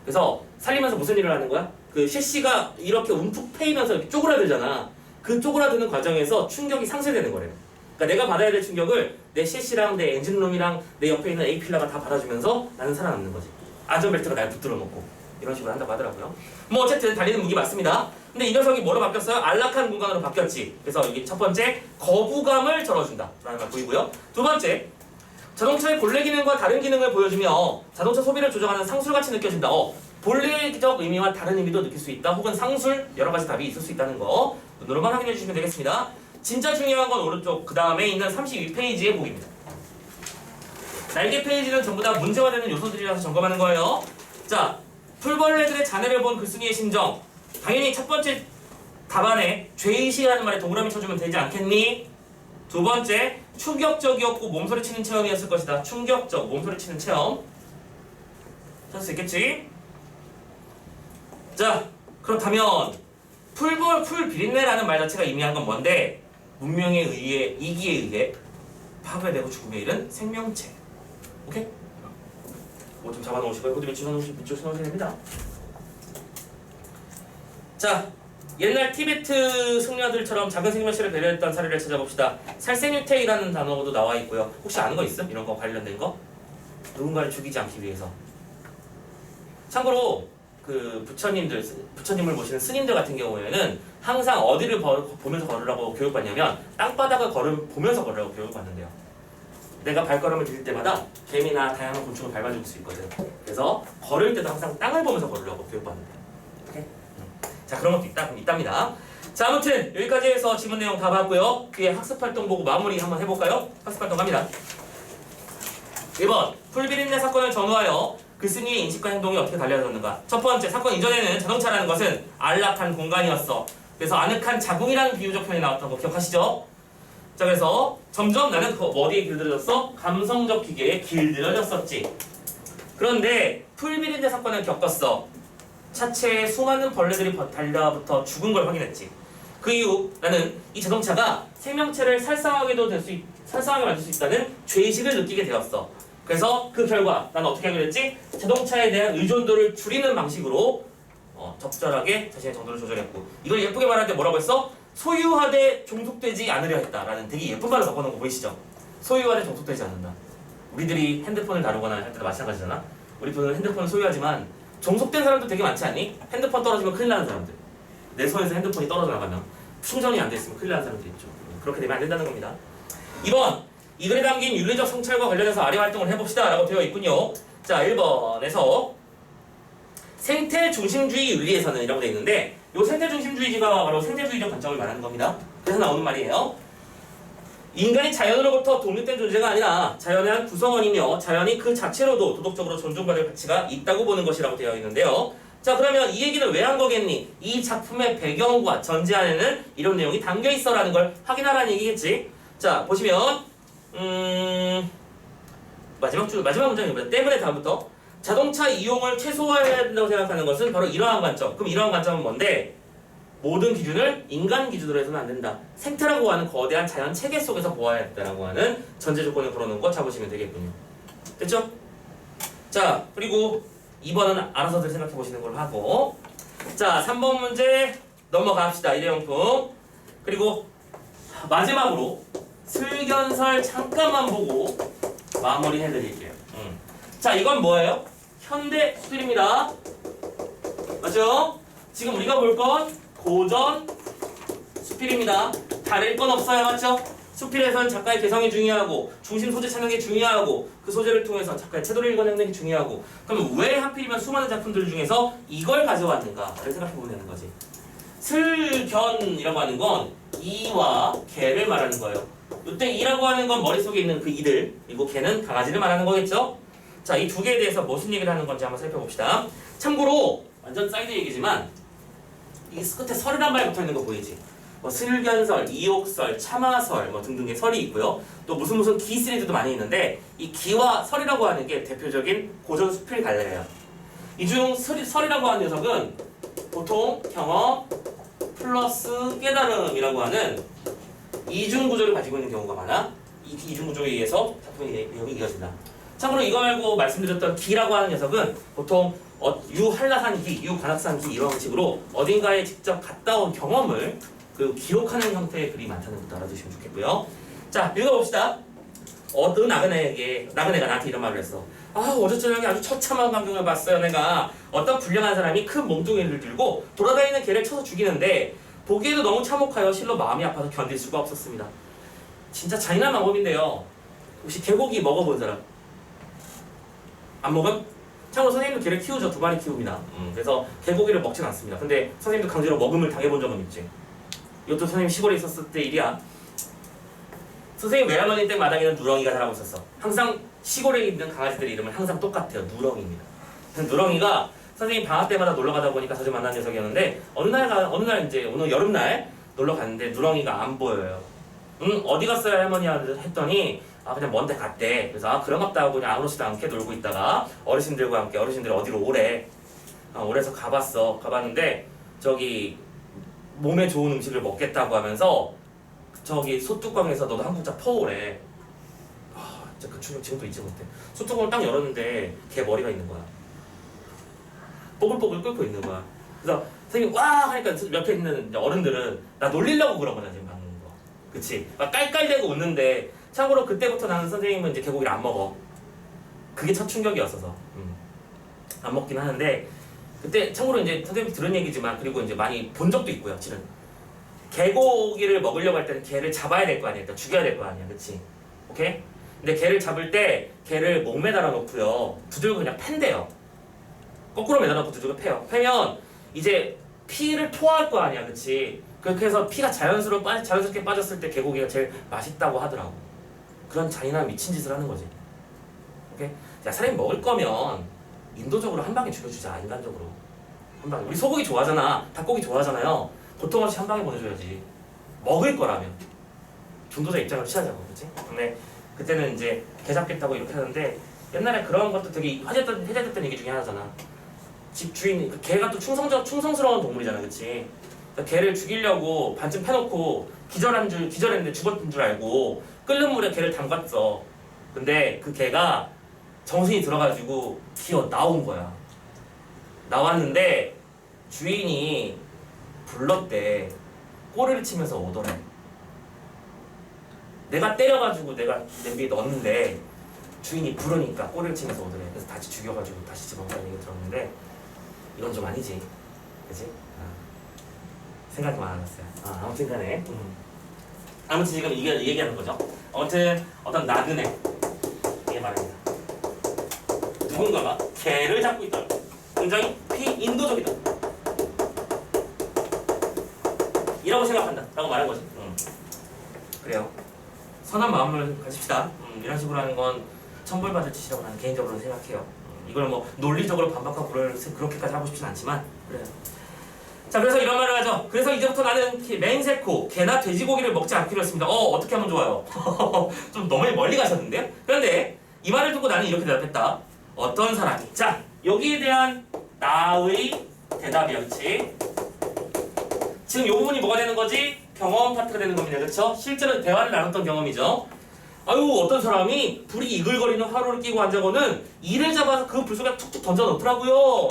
그래서 살리면서 무슨 일을 하는 거야? 그 셰시가 이렇게 움푹 패이면서 이렇게 쪼그라들잖아. 그 쪼그라드는 과정에서 충격이 상쇄되는 거래요. 그러니까 내가 받아야 될 충격을 내 셰시랑 내 엔진룸이랑 내 옆에 있는 A필러가 다 받아주면서 나는 살아남는 거지. 안전벨트가 날 붙들어 놓고 이런 식으로 한다고 하더라고요. 뭐 어쨌든 달리는 무기 맞습니다. 근데 이 녀석이 뭐로 바뀌었어요? 안락한 공간으로 바뀌었지. 그래서 여기 첫 번째 거부감을 절어준다 라는 걸 보이고요. 두 번째 자동차의 본래 기능과 다른 기능을 보여주며 자동차 소비를 조정하는 상술같이 느껴진다. 본래적 의미와 다른 의미도 느낄 수 있다. 혹은 상술 여러 가지 답이 있을 수 있다는 거 눈으로만 확인해 주시면 되겠습니다. 진짜 중요한 건 오른쪽 그 다음에 있는 32페이지의 보기입니다. 날개 페이지는 전부 다 문제가 되는 요소들이라서 점검하는 거예요. 자, 풀벌레들의 자네를 본 글쓴이의 심정. 당연히 첫 번째 답안에 죄의식이라는 말에 동그라미 쳐주면 되지 않겠니? 두 번째, 충격적이었고 몸소리치는 체험이었을 것이다. 충격적, 몸소리치는 체험. 찾을 수 있겠지? 자, 그렇다면 풀 비린내라는 말 자체가 의미한 건 뭔데? 문명에 의해, 이기에 의해 파괴되고 죽음에 이른 생명체. 오케이? 뭐 좀 잡아놓으시고요. 호두 밑줄 쳐놓으셔야 됩니다. 자, 옛날 티베트 승려들처럼 작은 생명체를 배려했던 사례를 찾아봅시다. 살생유택이라는 단어도 나와 있고요. 혹시 아는 거 있음? 이런 거 관련된 거? 누군가를 죽이지 않기 위해서. 참고로 그 부처님을 모시는 스님들 같은 경우에는 항상 어디를 보면서 걸으라고 교육받냐면 땅바닥을 보면서 걸으라고 교육받는데요. 내가 발걸음을 디딜 때마다 개미나 다양한 곤충을 밟아줄 수 있거든. 그래서 걸을 때도 항상 땅을 보면서 걸으라고 교육받는데요. 오케이? 자, 그런 것도 있답니다. 자, 아무튼 여기까지 해서 지문 내용 다 봤고요. 그의 학습활동 보고 마무리 한번 해볼까요? 학습활동 갑니다. 1번, 풀비린내 사건을 전후하여 글쓴이의 인식과 행동이 어떻게 달라졌는가. 첫 번째, 사건 이전에는 자동차라는 것은 안락한 공간이었어. 그래서 아늑한 자궁이라는 비유적 표현이 나왔던 거 기억하시죠? 자, 그래서 점점 나는 어디에 길들여졌어? 감성적 기계에 길들여졌었지. 그런데 풀비린내 사건을 겪었어. 차체에 수많은 벌레들이 달려붙어 죽은 걸 확인했지. 그 이후 나는 이 자동차가 생명체를 살상하게 만들 수 있다는 죄의식을 느끼게 되었어. 그래서 그 결과 나는 어떻게 하게 됐지? 자동차에 대한 의존도를 줄이는 방식으로 적절하게 자신의 정도를 조절했고, 이걸 예쁘게 말할 때 뭐라고 했어? 소유하되 종속되지 않으려 했다라는 되게 예쁜 말을 바꿔놓은 거 보이시죠? 소유하되 종속되지 않는다. 우리들이 핸드폰을 다루거나 할 때도 마찬가지잖아. 우리 분은 핸드폰을 소유하지만 종속된 사람도 되게 많지 않니? 핸드폰 떨어지면 큰일 나는 사람들. 내 손에서 핸드폰이 떨어져 나가면 충전이 안 됐으면 큰일 나는 사람들이 있죠. 그렇게 되면 안 된다는 겁니다. 2번, 이 글에 담긴 윤리적 성찰과 관련해서 아래 활동을 해봅시다 라고 되어 있군요. 자, 1번에서 생태 중심주의 윤리에서는 이라고 되어 있는데, 이 생태 중심주의가 바로 생태주의적 관점을 말하는 겁니다. 그래서 나오는 말이에요. 인간이 자연으로부터 독립된 존재가 아니라 자연의 한 구성원이며 자연이 그 자체로도 도덕적으로 존중받을 가치가 있다고 보는 것이라고 되어 있는데요. 자, 그러면 이 얘기를 왜 한 거겠니? 이 작품의 배경과 전제 안에는 이런 내용이 담겨 있어라는 걸 확인하라는 얘기겠지. 자, 보시면 마지막 문장입니다. 때문에 다음부터 자동차 이용을 최소화해야 된다고 생각하는 것은 바로 이러한 관점. 그럼 이러한 관점은 뭔데? 모든 기준을 인간 기준으로 해서는 안 된다. 생태라고 하는 거대한 자연 체계 속에서 보아야 된다고 하는 전제 조건을 걸어놓은 거 잡으시면 되겠군요. 됐죠? 자, 그리고 2번은 알아서들 생각해 보시는 걸로 하고, 자, 3번 문제 넘어갑시다. 일회용품. 그리고 마지막으로 슬견설 잠깐만 보고 마무리 해드릴게요. 자, 이건 뭐예요? 현대 수필입니다. 맞죠? 지금 우리가 볼 건 고전 수필입니다. 다를 건 없어요. 맞죠? 수필에서는 작가의 개성이 중요하고 중심 소재 찾는 게 중요하고 그 소재를 통해서 작가의 태도를 읽어내는 게 중요하고, 그러면 왜 하필이면 수많은 작품들 중에서 이걸 가져왔는가를 생각해보면 되는 거지. 슬견이라고 하는 건 이와 개를 말하는 거예요. 이때 이라고 하는 건 머릿속에 있는 그 이들, 그리고 개는 강아지를 말하는 거겠죠? 자, 이 두 개에 대해서 무슨 얘기를 하는 건지 한번 살펴봅시다. 참고로 완전 사이드 얘기지만 이 끝에 설이란 말 붙어 있는 거 보이지? 뭐 슬견설, 이옥설, 참화설 뭐 등등의 설이 있고요. 또 무슨 기 시리즈도 많이 있는데 이 기와 설이라고 하는 게 대표적인 고전 수필 갈래예요. 이 중 설이라고 하는 녀석은 보통 경험 플러스 깨달음이라고 하는 이중 구조를 가지고 있는 경우가 많아. 이중 구조에 의해서 작품의 내용이 이어진다. 참고로 이거 말고 말씀드렸던 기라고 하는 녀석은 보통 유한라산기, 유관악산기 이런 식으로 어딘가에 직접 갔다 온 경험을 그 기록하는 형태의 글이 많다는 것도 알아두시면 좋겠고요. 자, 읽어봅시다. 어떤 나그네가 나한테 이런 말을 했어. 어제 저녁에 아주 처참한 광경을 봤어요. 내가 어떤 불량한 사람이 큰 몽둥이를 들고 돌아다니는 개를 쳐서 죽이는데 보기에도 너무 참혹하여 실로 마음이 아파서 견딜 수가 없었습니다. 진짜 잔인한 방법인데요. 혹시 개고기 먹어본 사람? 안 먹음? 참고로 선생님도 개를 키우죠. 2마리 키웁니다. 그래서 개고기를 먹진 않습니다. 근데 선생님도 강제로 먹음을 당해본 적은 있지. 이것도 선생님 시골에 있었을 때 일이야. 선생님 외할머니 댁 마당에는 누렁이가 자라고 있었어. 항상 시골에 있는 강아지들 이름은 항상 똑같아요. 누렁이입니다. 누렁이가 선생님 방학 때마다 놀러 가다 보니까 자주 만난 녀석이었는데 어느 날 이제 오늘 여름날 놀러 갔는데 누렁이가 안 보여요. 어디 갔어요 할머니 했더니 그냥 먼 데 갔대. 그래서 그런갑다 하고 그냥 아무렇지도 않게 놀고 있다가 어르신들과 함께 어르신들이 어디로 오래. 오래서 가봤는데 저기 몸에 좋은 음식을 먹겠다고 하면서 저기 소뚜껑에서 너도 한 국자 퍼오래. 진짜 그 충격 지금도 잊지 못해. 소뚜껑을 딱 열었는데 개 머리가 있는 거야. 뽀글뽀글 끓고 있는 거야. 그래서 선생님 와 하니까 옆에 있는 어른들은 나 놀리려고 그런 거냐 지금 방금 거. 그치? 막 깔깔대고 웃는데 참고로 그때부터 나는 선생님은 이제 개고기를 안 먹어. 그게 첫 충격이었어서. 안 먹긴 하는데 그때 참고로 이제 선생님 들은 얘기지만 그리고 이제 많이 본 적도 있고요. 실은 개고기를 먹으려고 할 때는 개를 잡아야 될 거 아니야. 일단 죽여야 될 거 아니야. 그치? 오케이? 근데 개를 잡을 때 개를 목 매달아 놓고요. 두들고 그냥 팬대요. 거꾸로 매달아 놓고 두들고 패요. 패면 이제 피를 토할 거 아니야. 그치? 그렇게 해서 피가 자연스럽게 빠졌을 때 개고기가 제일 맛있다고 하더라고. 그런 잔인한 미친 짓을 하는 거지. 오케이? 자, 사람이 먹을 거면 인도적으로 한 방에 죽여주자. 인간적으로. 한 방에. 우리 소고기 좋아하잖아. 닭고기 좋아하잖아요. 고통 없이 한 방에 보내줘야지. 먹을 거라면. 중도자 입장을 취하자고. 그치? 근데 그때는 이제 개 잡겠다고 이렇게 하는데 옛날에 그런 것도 되게 회자됐던 얘기 중에 하나잖아. 집 주인, 그 개가 또 충성스러운 동물이잖아. 그치? 그러니까 개를 죽이려고 반쯤 패놓고 기절했는데 죽었던 줄 알고 끓는 물에 개를 담갔어. 근데 그 개가 정신이 들어가지고 기어 나온 거야. 나왔는데 주인이 불렀대. 꼬리를 치면서 오더래. 내가 때려가지고 내가 냄비에 넣었는데 주인이 부르니까 꼬리를 치면서 오더래. 그래서 다시 죽여가지고 다시 집어먹는 얘기 들었는데 이건 좀 아니지. 그치? 생각이 많아졌어요. 아무튼 간에 아무튼 지금 이게 얘기하는 거죠. 아무튼 어떤 나그네 이게 말입니다. 누군가가 개를 잡고 있다. 굉장히 비인도적이다. 이라고 생각한다. 라고 말한 거지. 그래요. 선한 마음을 가집시다. 이런 식으로 하는 건 천벌받을 짓이라고 나는 개인적으로 생각해요. 이걸 뭐 논리적으로 반박하고 그렇게까지 하고 싶진 않지만 그래요. 자, 그래서 이런 말을 하죠. 그래서 이제부터 나는 맹세코, 개나 돼지고기를 먹지 않기로 했습니다. 어떻게 하면 좋아요? 좀 너무 멀리 가셨는데요? 그런데 이 말을 듣고 나는 이렇게 대답했다. 어떤 사람이. 자, 여기에 대한 나의 대답이었지. 지금 이 부분이 뭐가 되는 거지? 경험 파트가 되는 겁니다. 그렇죠? 실제로 대화를 나눴던 경험이죠. 어떤 사람이 불이 이글거리는 화로를 끼고 앉아고는 이를 잡아서 그 불 속에 툭툭 던져 넣더라고요.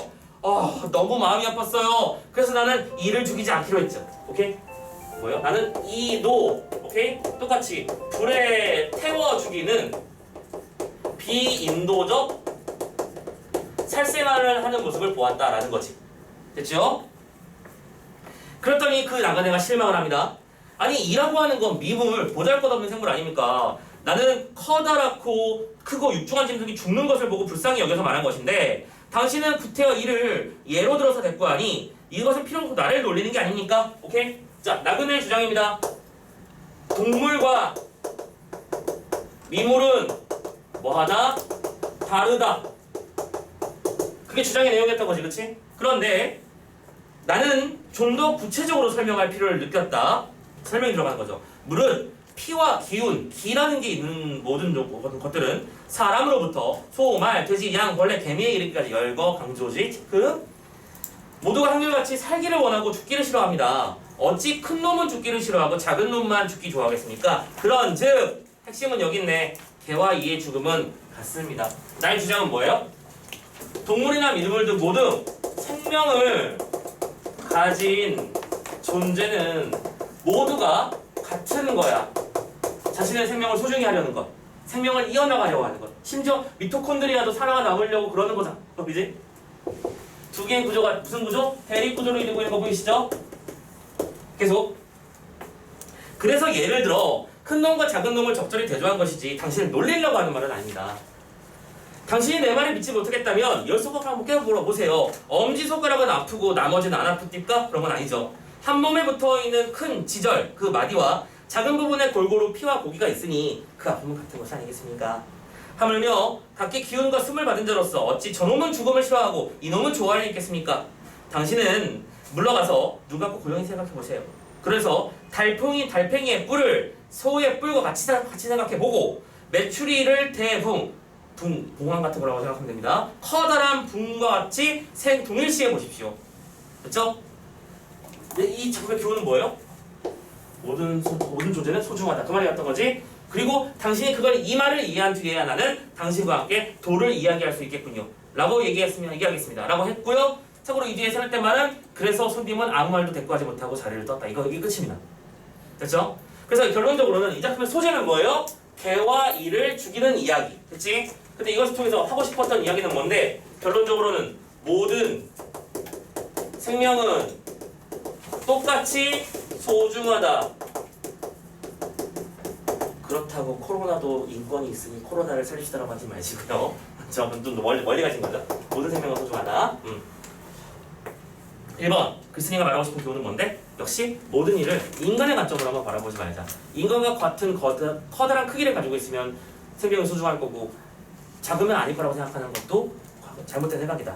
너무 마음이 아팠어요. 그래서 나는 이를 죽이지 않기로 했죠. 오케이? 뭐요? 나는 이도 오케이? 똑같이 불에 태워 죽이는 비인도적 살생활을 하는 모습을 보았다라는 거지. 됐죠? 그랬더니 그 나그네가 실망을 합니다. 아니, 이라고 하는 건 미물, 보잘것없는 생물 아닙니까? 나는 커다랗고 크고 육중한 짐승이 죽는 것을 보고 불쌍히 여겨서 말한 것인데 당신은 구태여 이를 예로 들어서 대꾸하니 이것은 필요 없고 나를 놀리는 게 아닙니까? 오케이? 자, 나그네의 주장입니다. 동물과 미물은 뭐하나? 다르다. 그게 주장의 내용이었던 거지, 그치? 그런데 나는 좀 더 구체적으로 설명할 필요를 느꼈다. 설명이 들어가는 거죠. 물은 피와 기운, 기라는 게 있는 모든 것들은 사람으로부터 소, 말, 돼지, 양, 벌레, 개미에 이르기까지 열거, 강조지, 체크. 모두가 한결같이 살기를 원하고 죽기를 싫어합니다. 어찌 큰 놈은 죽기를 싫어하고 작은 놈만 죽기 좋아하겠습니까? 그런즉 핵심은 여기 있네. 개와 이의 죽음은 같습니다. 나의 주장은 뭐예요? 동물이나 민물들 모두 생명을 가진 존재는 모두가 같은 거야. 자신의 생명을 소중히 하려는 것, 생명을 이어나가려고 하는 것, 심지어 미토콘드리아도 살아남으려고 그러는 거잖아. 그지? 두 개의 구조가 무슨 구조? 대립 구조로 이루고 있는 거 보이시죠? 계속. 그래서 예를 들어 큰 놈과 작은 놈을 적절히 대조한 것이지 당신을 놀리려고 하는 말은 아닙니다. 당신이 내 말을 믿지 못하겠다면 열 손가락 한번 깨물어보세요. 엄지손가락은 아프고 나머지는 안 아프십니까? 그런 건 아니죠. 한 몸에 붙어있는 큰 지절, 그 마디와 작은 부분에 골고루 피와 고기가 있으니 그 아픔은 같은 것이 아니겠습니까? 하물며 각기 기운과 숨을 받은 자로서 어찌 저놈은 죽음을 싫어하고 이놈은 좋아할 리 있겠습니까? 당신은 물러가서 눈 감고 고요히 생각해보세요. 그래서 달팽이의 뿔을 소의 뿔과 같이 생각해보고 메추리를 봉황 같은 거라고 생각하면 됩니다. 커다란 붕과 같이 동일시해 보십시오. 그렇죠? 이 작품의 교훈은 뭐예요? 모든 존재는 소중하다. 그 말이 같던 거지. 그리고 당신이 이 말을 이해한 뒤에야 나는 당신과 함께 도를 이야기할 수 있겠군요. 라고 얘기하겠습니다. 라고 했고요. 참고로 이 뒤에 쓸 때 말은 그래서 손님은 아무 말도 대꾸하지 못하고 자리를 떴다. 이게 끝입니다. 됐죠? 그래서 결론적으로는 이 작품의 소재는 뭐예요? 개와 이를 죽이는 이야기. 그치? 근데 이것을 통해서 하고 싶었던 이야기는 뭔데? 결론적으로는 모든 생명은 똑같이 소중하다. 그렇다고 코로나도 인권이 있으니 코로나를 살립시다라고 하지 마시고요. 저분 좀 멀리 가신 거죠? 모든 생명은 소중하다. 1번 글쓴이가 말하고 싶은 교훈은 뭔데? 역시 모든 일을 인간의 관점으로 한번 바라보지 말자. 인간과 같은 커다란 크기를 가지고 있으면 생명이 소중할 거고 작으면 아닐 거라고 생각하는 것도 잘못된 생각이다.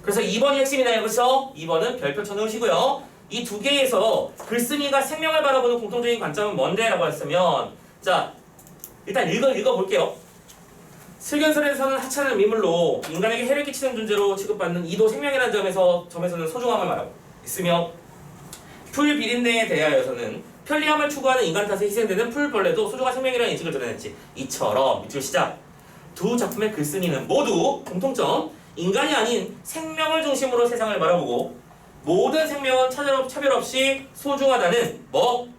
그래서 2번이 핵심이네요. 그렇죠? 2번은 별표 쳐놓으시고요. 이 두 개에서 글쓴이가 생명을 바라보는 공통적인 관점은 뭔데? 라고 했으면 자 일단 읽어볼게요. 슬견설에서는 하찮은 미물로 인간에게 해를 끼치는 존재로 취급받는 이도 생명이라는 점에서는 소중함을 말하고 있으며 풀 비린내에 대하여서는 편리함을 추구하는 인간 탓에 희생되는 풀벌레도 소중한 생명이라는 인식을 드러냈지. 이처럼 밑줄 시작. 두 작품의 글쓴이는 모두 공통점 인간이 아닌 생명을 중심으로 세상을 바라보고 모든 생명은 차별 없이 소중하다는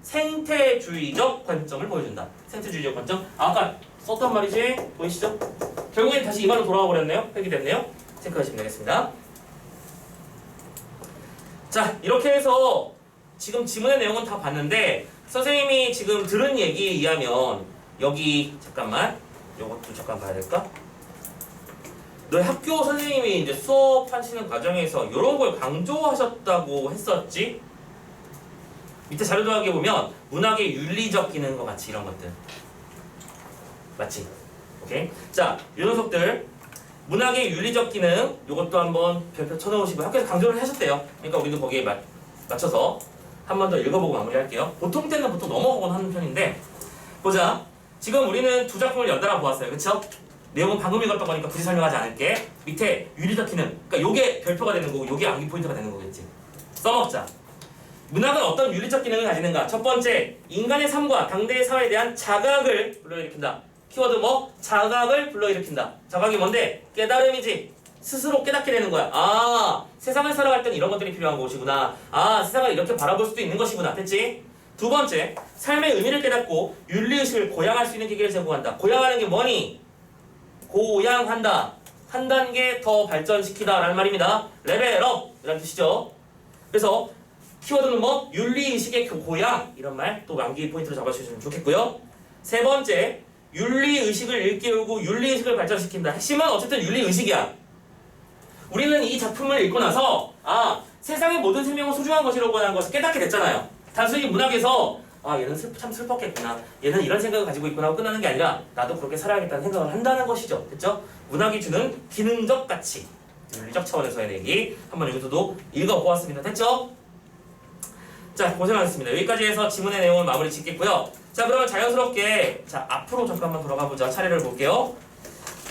생태주의적 관점을 보여준다. 생태주의적 관점. 아까 썼단 말이지? 보이시죠? 결국엔 다시 이 말로 돌아와 버렸네요. 회귀됐네요. 체크하시면 되겠습니다. 자, 이렇게 해서 지금 지문의 내용은 다 봤는데 선생님이 지금 들은 얘기에 의하면 여기 잠깐만 요것도 잠깐 봐야 될까? 너희 학교 선생님이 이제 수업하시는 과정에서 이런 걸 강조하셨다고 했었지? 밑에 자료 조각에 보면 문학의 윤리적 기능과 같이 이런 것들 맞지? 오케이? 자, 이 녀석들 문학의 윤리적 기능 이것도 한번 별표 쳐놓으시고 학교에서 강조를 하셨대요. 그러니까 우리도 거기에 맞춰서 한 번 더 읽어보고 마무리할게요. 보통 때는 넘어가곤 하는 편인데 보자. 지금 우리는 두 작품을 연달아 보았어요. 그쵸? 내용은 방금 읽었던 거니까 굳이 설명하지 않을게. 밑에 윤리적 기능, 그러니까 요게 별표가 되는 거고 요게 암기 포인트가 되는 거겠지. 써먹자. 문학은 어떤 윤리적 기능을 가지는가? 첫 번째, 인간의 삶과 당대의 사회에 대한 자각을 불러일으킨다. 키워드 자각을 불러일으킨다. 자각이 뭔데? 깨달음이지. 스스로 깨닫게 되는 거야. 아, 세상을 살아갈 때는 이런 것들이 필요한 것이구나. 아, 세상을 이렇게 바라볼 수도 있는 것이구나. 됐지? 두 번째, 삶의 의미를 깨닫고 윤리의식을 고양할 수 있는 계기를 제공한다. 고양하는 게 뭐니? 고양한다. 한 단계 더 발전시키다 라는 말입니다. 레벨업 이라는 뜻이죠. 그래서 키워드는 윤리의식의 고양 이런 말 또 암기 포인트로 잡아주시면 좋겠고요. 세 번째, 윤리의식을 일깨우고 윤리의식을 발전시킨다. 핵심은 어쨌든 윤리의식이야. 우리는 이 작품을 읽고 나서 세상의 모든 생명은 소중한 것이라고 하는 것을 깨닫게 됐잖아요. 단순히 문학에서 얘는 참 슬펐겠구나. 얘는 이런 생각을 가지고 있구나 하고 끝나는 게 아니라 나도 그렇게 살아야겠다는 생각을 한다는 것이죠. 됐죠? 문학이 주는 기능적 가치, 윤리적 차원에서의 얘기 한번 여기서도 읽어보았습니다. 됐죠? 자, 고생하셨습니다. 여기까지 해서 지문의 내용을 마무리 짓겠고요. 자, 그러면 자연스럽게 자 앞으로 잠깐만 돌아가 보자. 차례를 볼게요.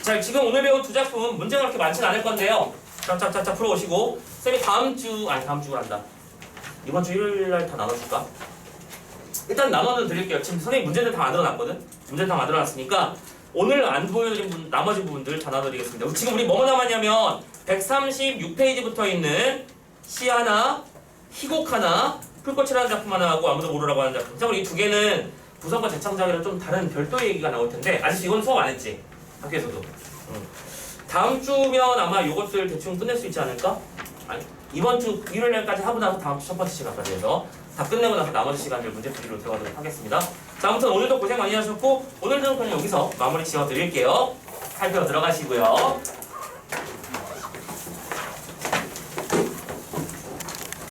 자, 지금 오늘 배운 두 작품 문제가 그렇게 많지는 않을 건데요. 짝짝짝짝 풀어오시고 쌤이 다음 주를 한다. 이번 주 일요일 날 다 나눠줄까? 일단 나눠는 드릴게요. 지금 선생님 문제는 다 만들어놨거든? 문제는 다 만들어놨으니까 오늘 안 보여드린 나머지 부분들 다 나눠드리겠습니다. 지금 우리 뭐뭐 남았냐면 136페이지부터 있는 시 하나, 희곡 하나, 풀꽃이라는 작품 하나 하고 아무도 모르라고 하는 작품. 자, 우리 이 두 개는 부성과 재창작이랑 좀 다른 별도의 얘기가 나올 텐데 아직 이건 수업 안 했지? 학교에서도. 다음 주면 아마 이것들 대충 끝낼 수 있지 않을까? 아니, 이번 주 일요일 날까지 하고 나서 다음 주 첫 번째 시간까지 해서 다 끝내고 나서 나머지 시간들 문제풀이로 들어가도록 하겠습니다. 자, 아무튼 오늘도 고생 많이 하셨고 오늘도 그냥 여기서 마무리 지어드릴게요. 살펴 들어가시고요.